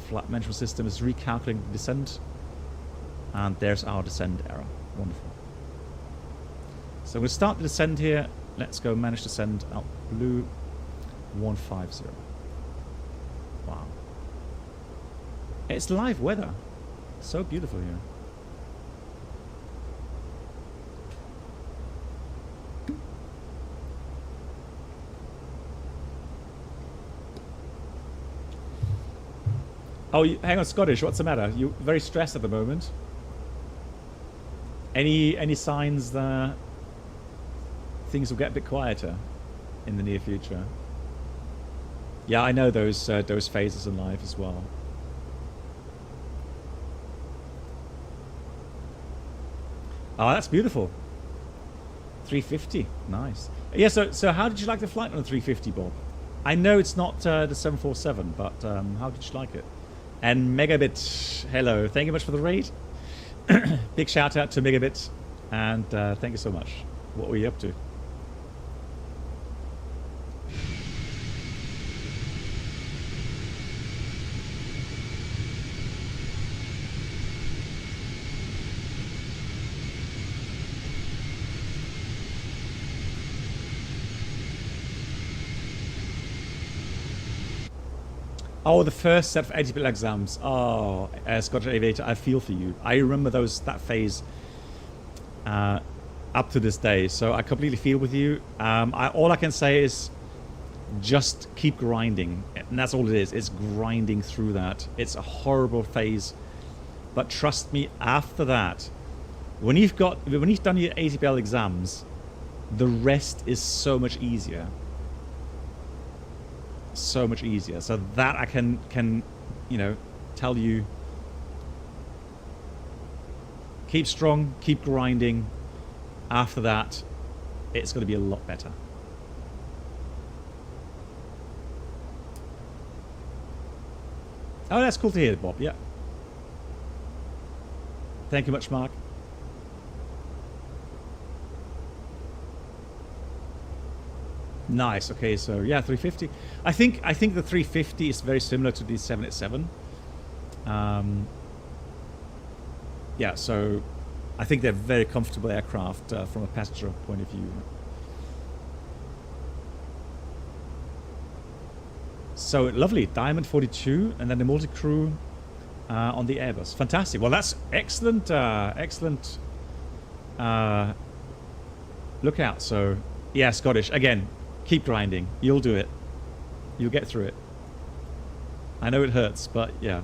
flight management system is recalculating the descent. And there's our descent error. Wonderful. So we'll start the descent here. Let's go manage descent out blue 150. Wow. It's live weather. So beautiful here. Oh, hang on, Scottish. What's the matter? You're very stressed at the moment. Any signs that things will get a bit quieter in the near future? Yeah, I know those phases in life as well. Oh, that's beautiful. 350, nice. Yeah, so how did you like the flight on the 350, Bob? I know it's not the 747, but how did you like it? And Megabit, hello, thank you much for the raid. Big shout out to Megabit, and thank you so much. What were you up to? Oh, the first set of ATPL exams. Oh, Scottish Aviator, I feel for you. I remember that phase up to this day. So I completely feel with you. All I can say is just keep grinding. And that's all it is. It's grinding through that. It's a horrible phase. But trust me, after that, when you've done your ATPL exams, the rest is so much easier. So much easier. So that I can tell you, keep strong, keep grinding. After that, it's going to be a lot better. Oh, that's cool to hear, Bob. Yeah. Thank you much, Mark. Nice. Okay, so yeah, 350. I think the 350 is very similar to the 787. Yeah, so I think they're very comfortable aircraft from a passenger point of view. So lovely, Diamond 42, and then the multi-crew on the Airbus. Fantastic. Well, that's excellent. Excellent lookout. So yeah, Scottish again. Keep grinding. You'll do it. You'll get through it. I know it hurts, but yeah.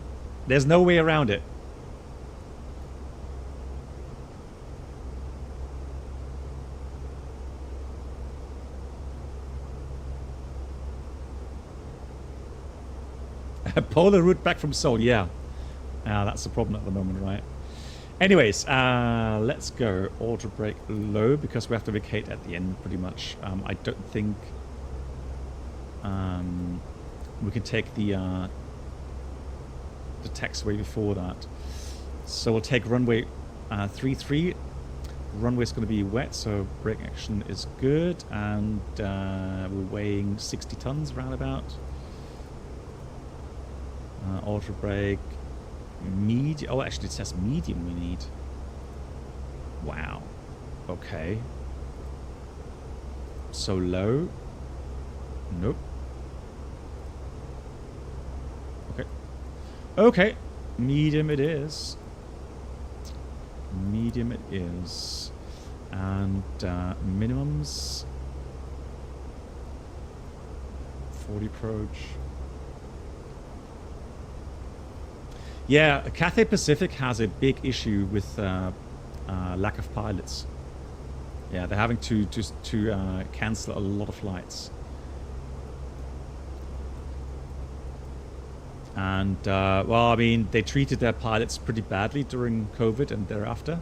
There's no way around it. A polar route back from Seoul. Yeah. That's the problem at the moment, right? Anyways, let's go auto brake low because we have to vacate at the end pretty much. I don't think we can take the taxiway before that. So we'll take runway 33. Runway's going to be wet, so brake action is good, and we're weighing 60 tons roundabout. Auto brake. Medium. Oh, actually, it says medium we need. Wow. Okay. So low. Nope. Okay. Okay. Medium it is. Medium it is. And minimums. 40 approach. Yeah, Cathay Pacific has a big issue with lack of pilots. Yeah, they're having to cancel a lot of flights. And well, I mean, they treated their pilots pretty badly during COVID and thereafter,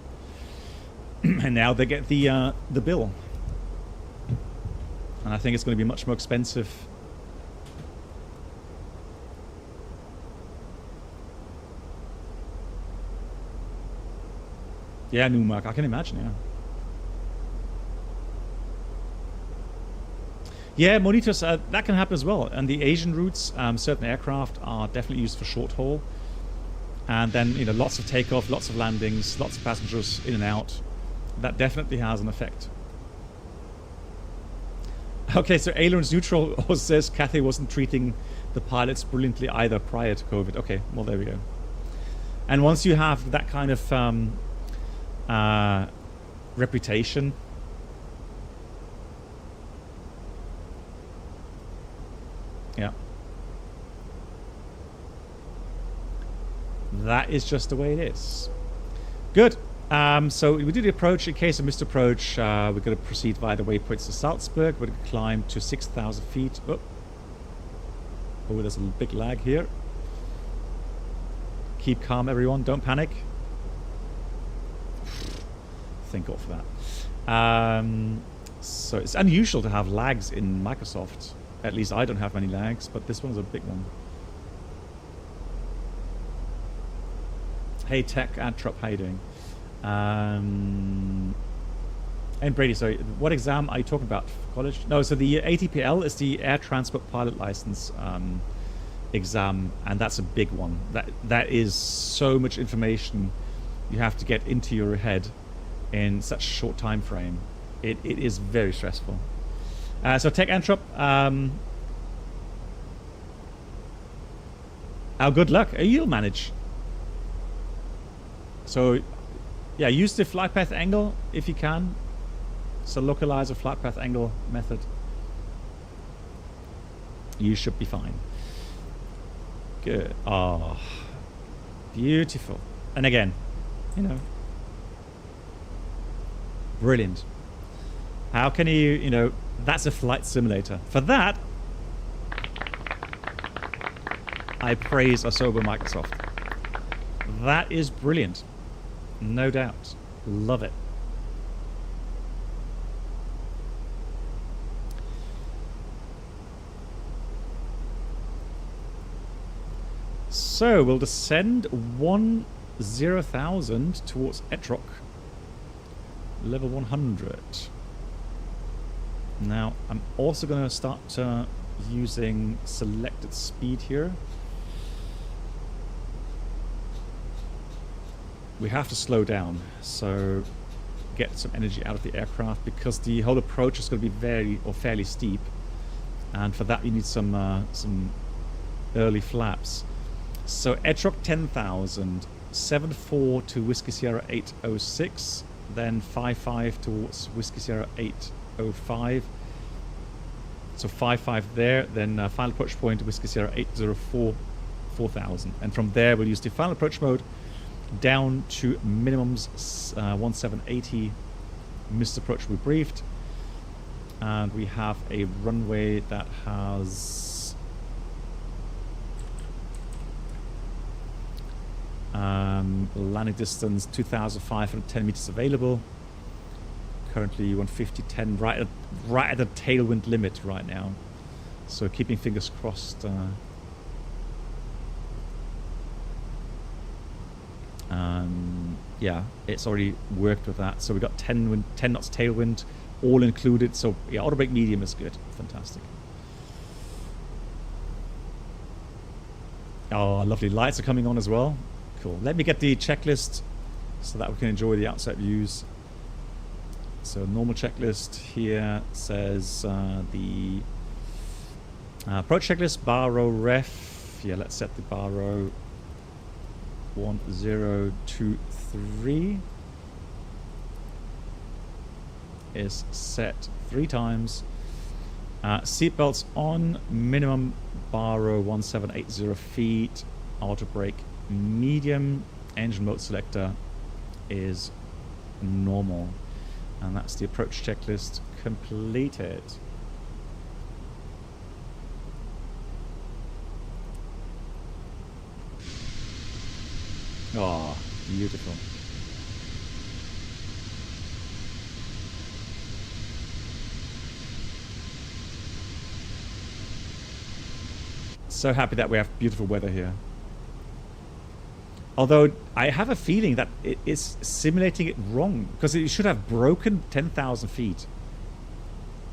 and now they get the bill. And I think it's going to be much more expensive. Yeah, Newmark, I can imagine, yeah. Yeah, monitors, that can happen as well. And the Asian routes, certain aircraft are definitely used for short haul. And then, you know, lots of takeoff, lots of landings, lots of passengers in and out. That definitely has an effect. Okay, so Ailerons Neutral also says Cathay wasn't treating the pilots brilliantly either prior to COVID. Okay, well, there we go. And once you have that kind of reputation, yeah, that is just the way it is. Good. So we do the approach. In case of missed approach, we're going to proceed via the waypoints to Salzburg. We're going to climb to 6,000 feet. Oh, there's a big lag here. Keep calm, everyone. Don't panic. Thank God for that. So it's unusual to have lags in Microsoft. At least I don't have many lags, but this one's a big one. Hey Tech Antrop, how you doing? And Brady, sorry, what exam are you talking about? College? No, so the ATPL is the Air Transport Pilot License exam, and that's a big one. That is so much information you have to get into your head in such a short time frame. It is very stressful. So Tech Antrop, Oh, good luck. You'll manage. So, yeah, use the flight path angle if you can. So localize a flight path angle method. You should be fine. Good. Oh, beautiful. And again, you know, brilliant. How can you know, that's a flight simulator. For that, I praise Asobo Microsoft. That is brilliant. No doubt. Love it. So we'll descend 10,000 towards Etrog. Level 100. Now I'm also going to start using selected speed here. We have to slow down, so get some energy out of the aircraft, because the whole approach is going to be fairly steep, and for that you need some early flaps. So Etrog 10,000, 7-4 to Whiskey Sierra 806, then 5-5 towards Whiskey Sierra 805. So 5-5 there, then final approach point to Whiskey Sierra 804, 4,000, and from there we'll use the final approach mode down to minimums 1780. Missed approach we briefed, and we have a runway that has landing distance 2,510 meters available. Currently 150.10, right at the tailwind limit right now. So keeping fingers crossed. Yeah, it's already worked with that. So we got 10 knots tailwind, all included. So yeah, auto brake medium is good. Fantastic. Oh, lovely. Lights are coming on as well. Cool. Let me get the checklist so that we can enjoy the outside views. So normal checklist here says the approach checklist, bar row ref. Yeah, let's set the bar row 1023 is set 3 times. Seatbelts on, minimum bar row 1780 feet, auto brake medium, engine mode selector is normal, and that's the approach checklist completed. Oh, beautiful. So happy that we have beautiful weather here. Although I have a feeling that it is simulating it wrong, because it should have broken 10,000 feet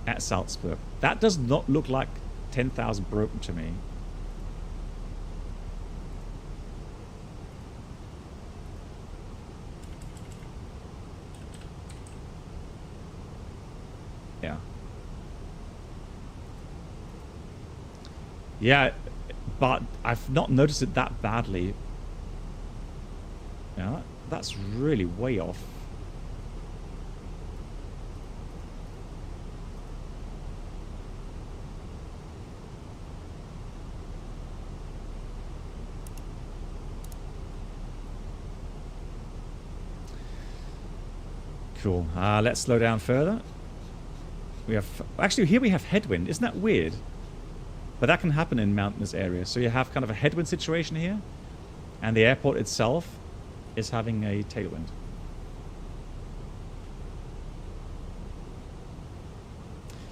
at Salzburg. That does not look like 10,000 broken to me. Yeah. Yeah, but I've not noticed it that badly. Yeah, that's really way off. Cool. Let's slow down further. We have actually here we have headwind. Isn't that weird? But that can happen in mountainous areas. So you have kind of a headwind situation here, and the airport itself is having a tailwind.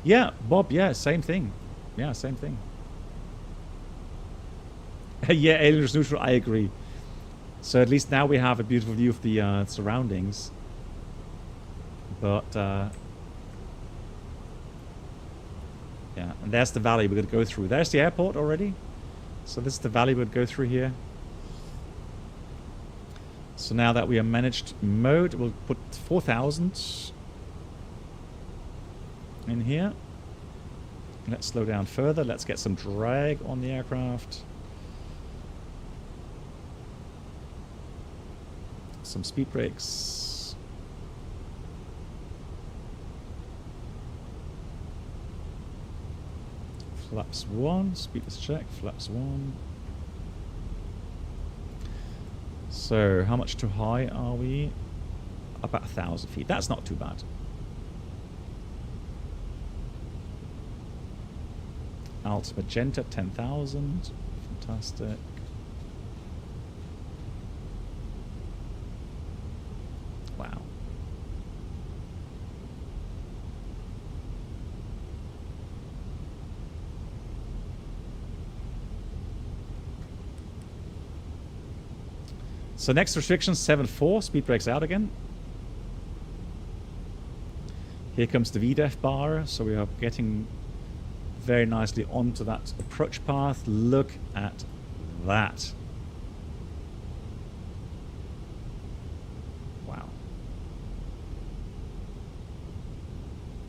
Yeah, Bob, yeah, same thing. Yeah, same thing. Yeah, alien is neutral, I agree. So at least now we have a beautiful view of the surroundings. But, yeah, and there's the valley we're going to go through. There's the airport already. So this is the valley we'll go through here. So now that we are managed mode, we'll put 4,000 in here. Let's slow down further. Let's get some drag on the aircraft. Some speed brakes. Flaps 1, speedless check, flaps 1. So, how much too high are we? About 1,000 feet. That's not too bad. Alta Magenta, 10,000. Fantastic. Wow. So next restriction, 7.4, speed brakes out again. Here comes the VDEF bar, so we are getting very nicely onto that approach path. Look at that. Wow.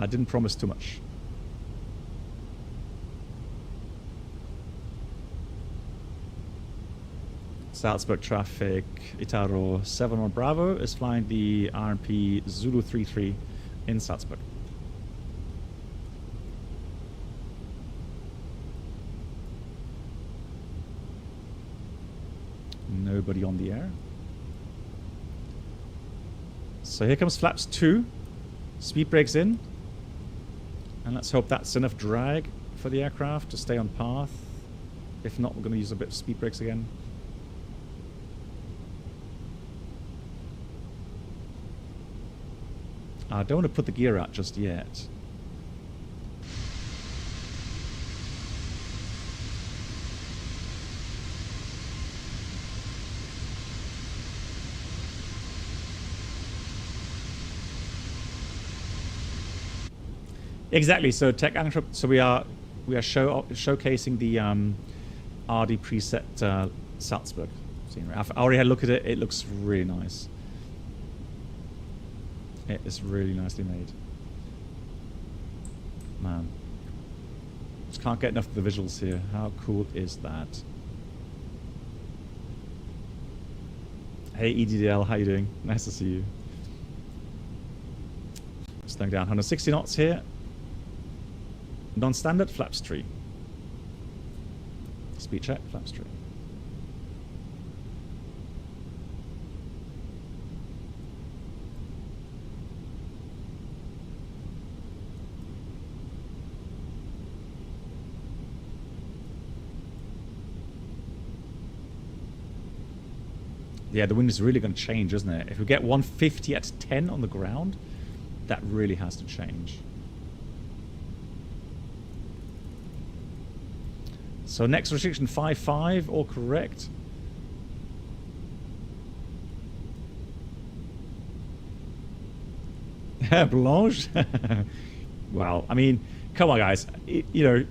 I didn't promise too much. Salzburg traffic, Itaro 71 Bravo is flying the RMP Zulu 33 in Salzburg. Nobody on the air. So here comes flaps 2. Speed brakes in. And let's hope that's enough drag for the aircraft to stay on path. If not, we're going to use a bit of speed brakes again. I don't want to put the gear out just yet. Exactly. So so we are showcasing the RD preset Salzburg scenery. I've already had a look at it. It looks really nice. It is really nicely made. Man. Just can't get enough of the visuals here. How cool is that? Hey EDDL, how you doing? Nice to see you. Slowing down 160 knots here. Non-standard, flaps 3. Speed check, flaps 3. Yeah, the wind is really going to change, isn't it? If we get 150 at 10 on the ground, that really has to change. So next restriction 5.5, all correct. Blanche? Well, I mean, come on guys. You know,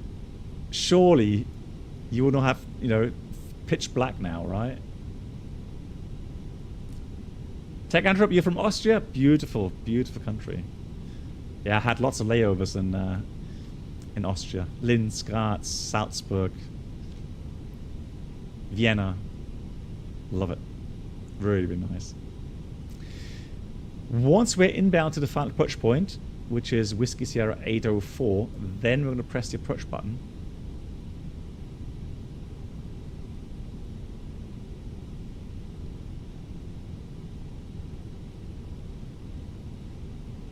surely you will not have, you know, pitch black now, right? Tech Antwerp, you're from Austria? Beautiful, beautiful country. Yeah, I had lots of layovers in Austria. Linz, Graz, Salzburg, Vienna. Love it. Really, really nice. Once we're inbound to the final approach point, which is Whiskey Sierra 804, then we're going to press the approach button.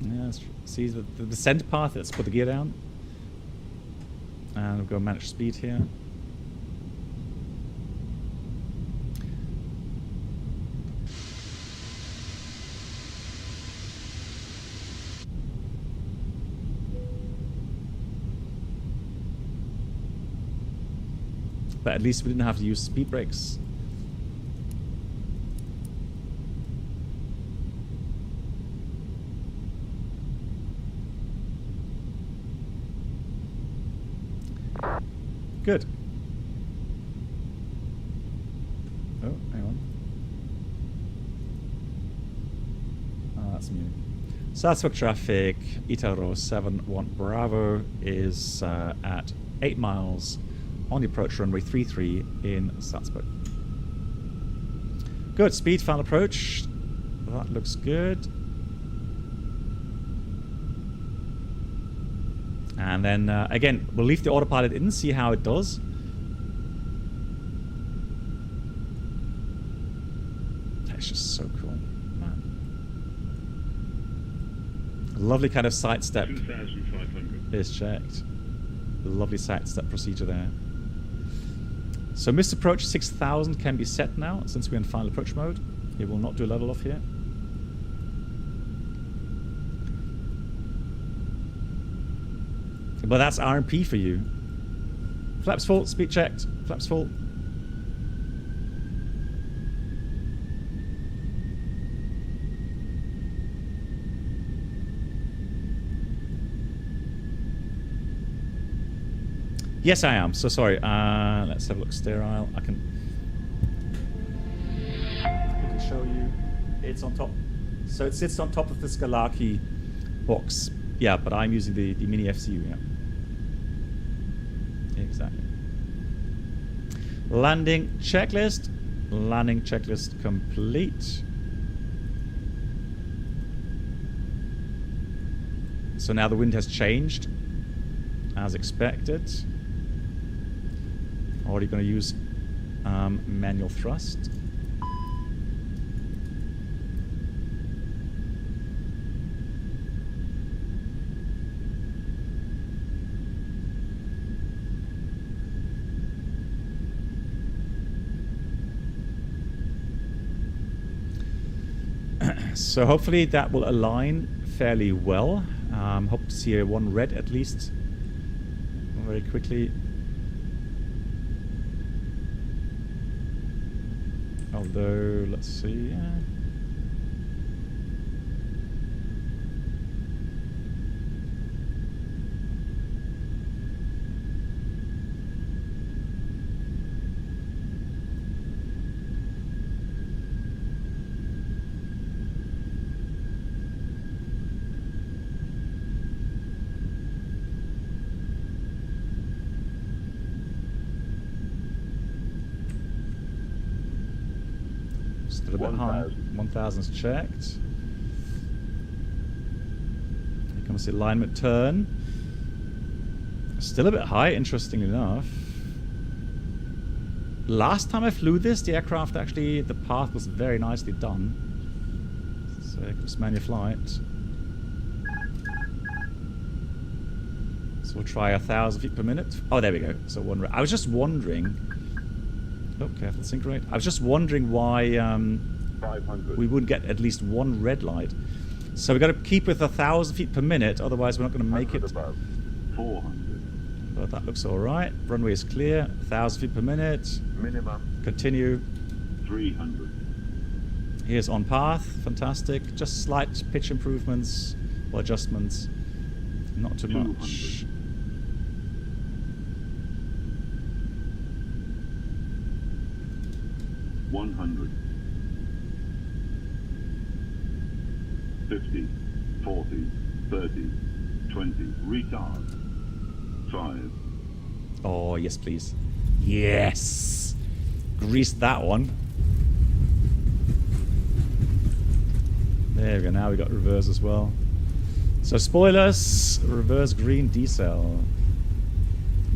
Yeah, let's see the descent path. Let's put the gear down. And we'll go manage speed here. But at least we didn't have to use speed brakes. Good. Oh, hang on. That's new. Salzburg traffic, Itaro 71 Bravo is at 8 miles on the approach runway 33 in Salzburg. Good, speed, final approach. That looks good. And then, again, we'll leave the autopilot in, see how it does. That's just so cool. Man. Lovely kind of sidestep. 2,500 is checked. Lovely sidestep procedure there. So missed approach 6,000 can be set now, since we're in final approach mode. It will not do level off here. But that's RMP for you. Flaps full, speed checked. Flaps full. Yes, I am. So sorry. Let's have a look. Sterile. I can show you. It's on top. So it sits on top of the Skalaki box. Yeah, but I'm using the mini FCU. Yeah. Exactly. Landing checklist. Landing checklist complete. So now the wind has changed, as expected. Already going to use manual thrust. So hopefully that will align fairly well. Hope to see a one red at least very quickly. Although, let's see. Still a bit high. 1,000's checked. Here comes the alignment turn. Still a bit high, interestingly enough. Last time I flew this, the aircraft actually, the path was very nicely done. So here comes manual flight. So we'll try 1,000 feet per minute. Oh, there we go. So one. I was just wondering. Oh, careful, sync rate. I was just wondering why we wouldn't get at least one red light. So we've got to keep with 1,000 feet per minute, otherwise we're not going to make it. 400. But that looks all right. Runway is clear. 1,000 feet per minute. Minimum. Continue. 300. Here's on path. Fantastic. Just slight pitch improvements or adjustments. Not too 200. much. 100. 50, 40, 30, 20, retard. 5. Oh, yes, please. Yes! Grease that one. There we go. Now we got reverse as well. So spoilers, reverse green decel.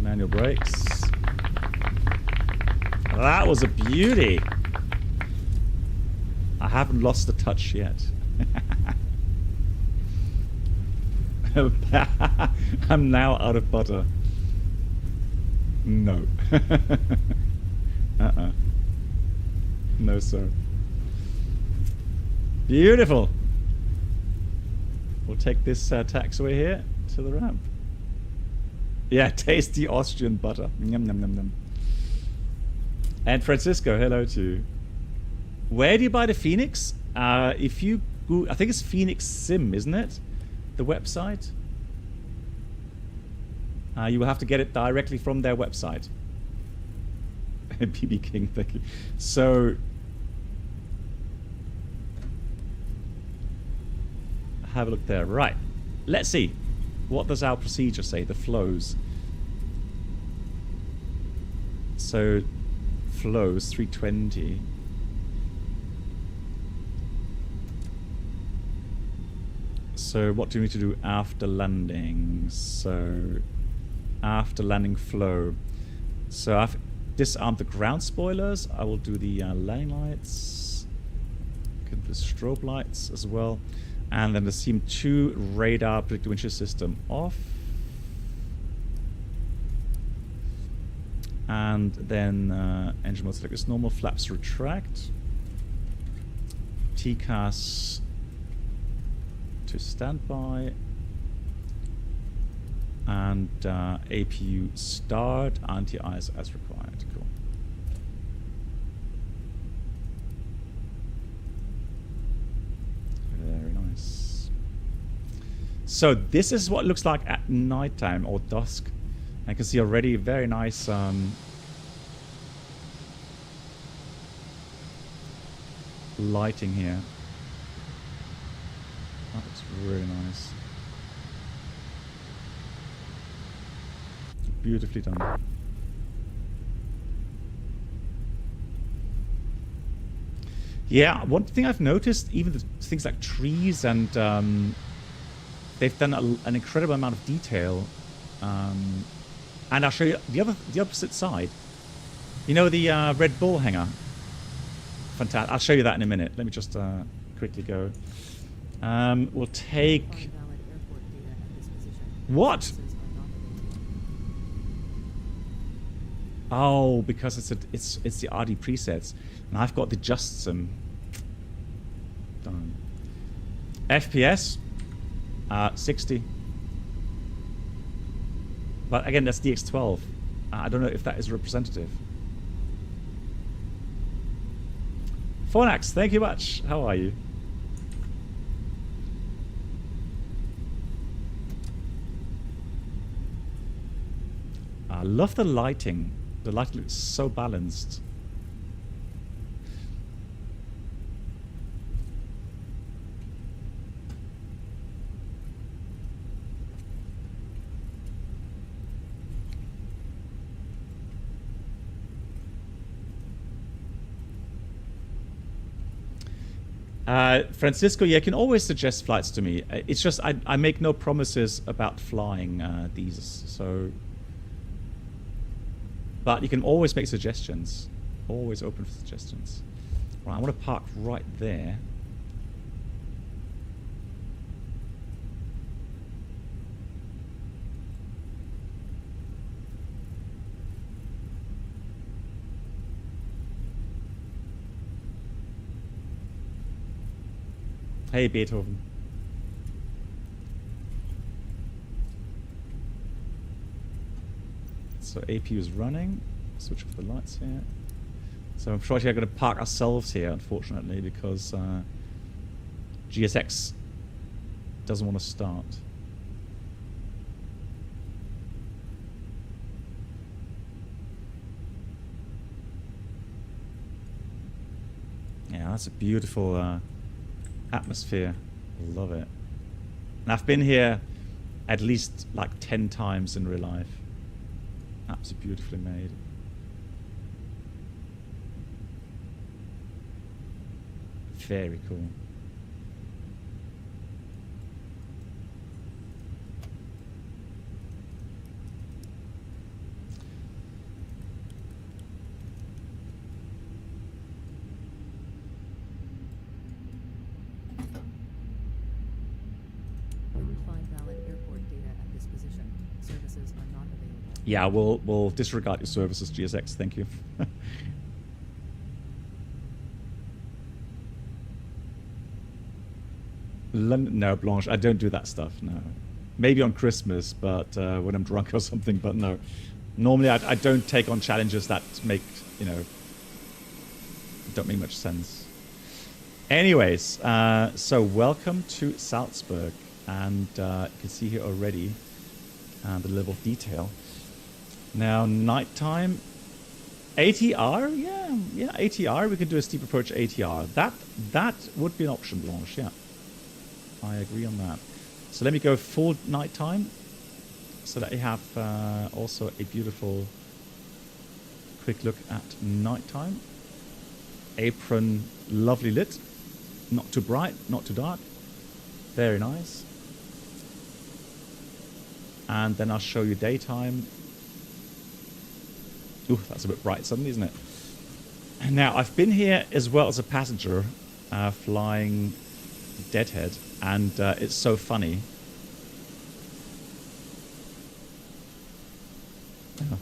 Manual brakes. That was a beauty. I haven't lost the touch yet. I'm now out of butter. No. No, sir. Beautiful. We'll take this taxiway here to the ramp. Yeah, tasty Austrian butter. Yum, yum, yum, yum. And Francisco, hello to you. Where do you buy the FENIX? If you go, I think it's FENIX Sim, isn't it? The website. You will have to get it directly from their website. BB King, thank you. So, have a look there. Right. Let's see. What does our procedure say? The flows. So, flows 320. So what do we need to do after landing? So after landing flow. So I've disarmed the ground spoilers. I will do the landing lights. Can do the strobe lights as well. And then the CM2 radar predictive windshield system off. And then engine mode select as normal, flaps retract. TCAS to standby. And APU start, anti-ice as required. Cool. Very nice. So this is what it looks like at nighttime or dusk. I can see already very nice lighting here. That looks really nice. Beautifully done. Yeah, one thing I've noticed, even the things like trees and they've done an incredible amount of detail. And I'll show you the opposite side. You know the Red Bull hangar? Fantastic. I'll show you that in a minute. Let me just quickly go. We'll take... What? Oh, because it's the RD presets, and I've got the Justsum. Done. FPS 60. But again, that's DX12. I don't know if that is representative. Phonax, thank you much. How are you? I love the lighting. The lighting looks so balanced. Francisco, yeah, you can always suggest flights to me. It's just I make no promises about flying these, so... But you can always make suggestions. Always open for suggestions. Right, I want to park right there. Hey, Beethoven. So APU is running. Switch off the lights here. So unfortunately I'm going to park ourselves here, unfortunately, because GSX doesn't want to start. Yeah, that's a beautiful atmosphere. Love it. And I've been here at least like 10 times in real life. Absolutely beautifully made. Very cool. Yeah, we'll disregard your services, GSX. Thank you. No, Blanche, I don't do that stuff. No, maybe on Christmas, but when I'm drunk or something. But no, normally I don't take on challenges that make don't make much sense. Anyways, so welcome to Salzburg, and you can see here already the level of detail. Now, nighttime, ATR, yeah, ATR. We could do a steep approach ATR. That would be an option, Blanche. Yeah, I agree on that. So let me go full nighttime, so that you have also a beautiful quick look at nighttime. Apron, lovely lit, not too bright, not too dark. Very nice. and then I'll show you daytime. Ooh, that's a bit bright suddenly, isn't it? And now, I've been here as well as a passenger flying Deadhead, and it's so funny. Yeah.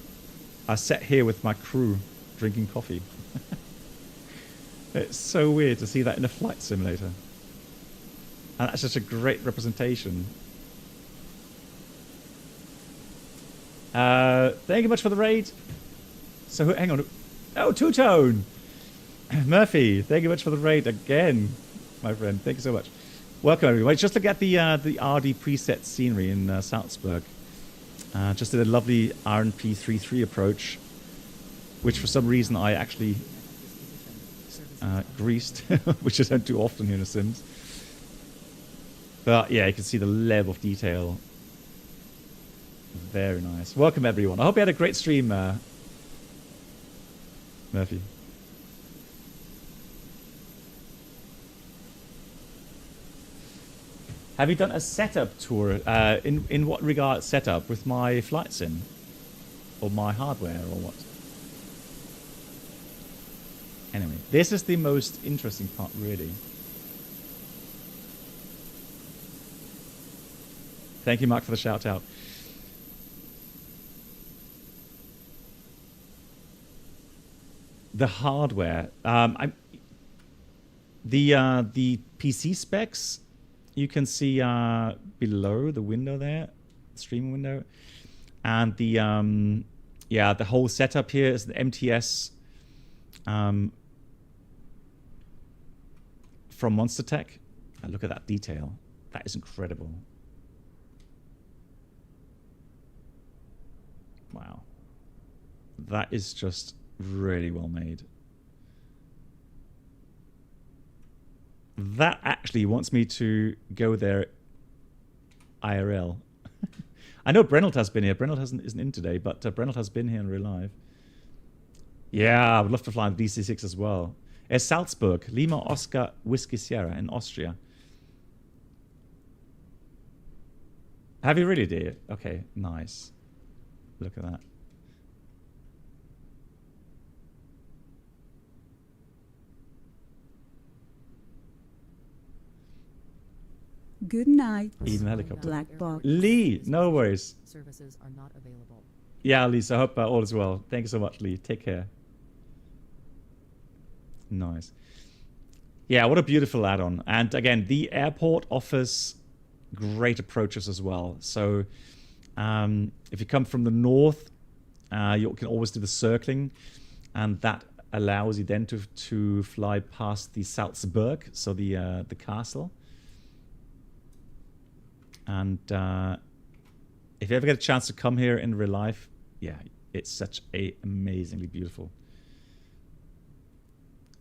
I sat here with my crew drinking coffee. It's so weird to see that in a flight simulator. And that's just a great representation. Thank you much for the raid. So, hang on. Oh, Two-Tone! Murphy, thank you much for the raid again, my friend. Thank you so much. Welcome, everyone. Just look at the RD preset scenery in Salzburg. Just did a lovely RNP33 approach, which for some reason I actually greased, which I don't do often here in the Sims. But yeah, you can see the level of detail. Very nice. Welcome, everyone. I hope you had a great stream, Murphy. Have you done a setup tour? In what regard setup? With my flight sim? Or my hardware, or what? Anyway, this is the most interesting part, really. Thank you, Mark, for the shout out. The hardware. The PC specs, you can see below the window there, streaming window, and the the whole setup here is the MTS from Monster Tech. Look at that detail. That is incredible. Wow. That is just really well made. That actually wants me to go there IRL. I know Brennelt has been here. Brennelt isn't in today, but Brennelt has been here in real life. Yeah, I would love to fly on DC6 as well. It's Salzburg, Lima Oscar Whiskey Sierra in Austria. Have you really, dear? Okay, nice. Look at that. Good night. Even helicopter. Black box. Lee, no worries. Services are not available. Yeah, Lisa, I hope all is well. Thank you so much, Lee. Take care. Nice. Yeah, what a beautiful add-on. And again, the airport offers great approaches as well. So if you come from the north, you can always do the circling, and that allows you then to fly past the Salzburg, so the castle. And if you ever get a chance to come here in real life, yeah, it's such a amazingly beautiful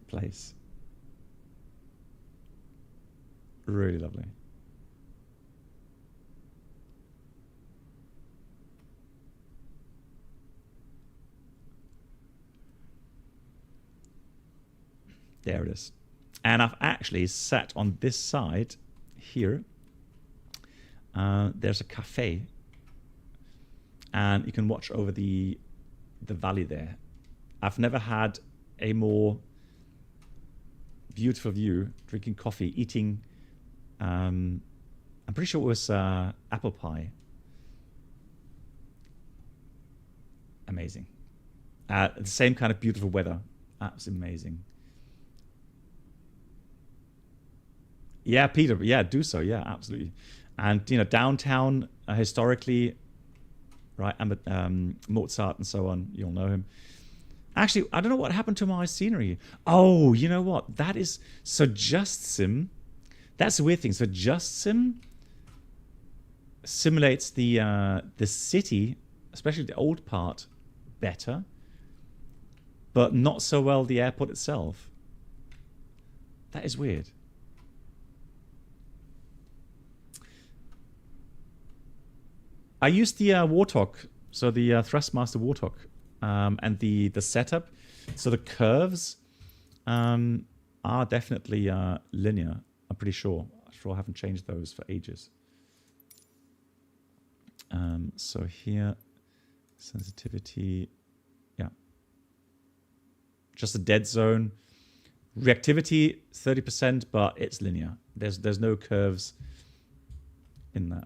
place. Really lovely. There it is. And I've actually sat on this side here. There's a cafe, and you can watch over the valley there. I've never had a more beautiful view, drinking coffee, eating, I'm pretty sure it was apple pie. Amazing. The same kind of beautiful weather. Absolutely amazing. Yeah, Peter, yeah, do so. Yeah, absolutely. And, you know, downtown, historically, right, and Mozart and so on, you'll know him. Actually, I don't know what happened to my scenery. Oh, you know what? That is, so Just Sim, that's a weird thing. So Just Sim simulates the city, especially the old part, better, but not so well the airport itself. That is weird. I used the Warthog, so the Thrustmaster Warthog, and the setup. So the curves are definitely linear. I'm pretty sure. I haven't changed those for ages. So here, sensitivity, yeah. Just a dead zone. Reactivity, 30%, but it's linear. There's no curves in that.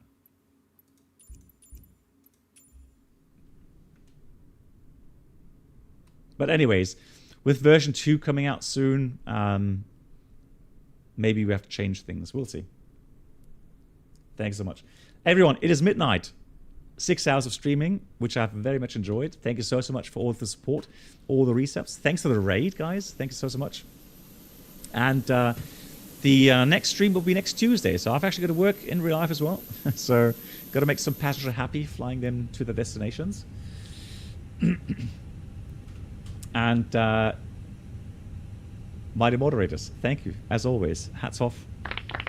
But anyways, with version 2 coming out soon, maybe we have to change things. We'll see. Thanks so much. Everyone, it is midnight. 6 hours of streaming, which I've very much enjoyed. Thank you so much for all the support, all the resubs. Thanks for the raid, guys. Thank you so much. And the next stream will be next Tuesday. So I've actually got to work in real life as well. So got to make some passengers happy, flying them to their destinations. And mighty moderators, thank you, as always. Hats off.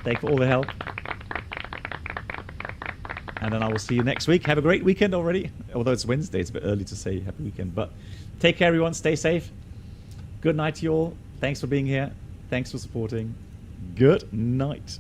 Thank you for all the help. And then I will see you next week. Have a great weekend already. Although it's Wednesday, it's a bit early to say happy weekend. But take care, everyone. Stay safe. Good night to you all. Thanks for being here. Thanks for supporting. Good night.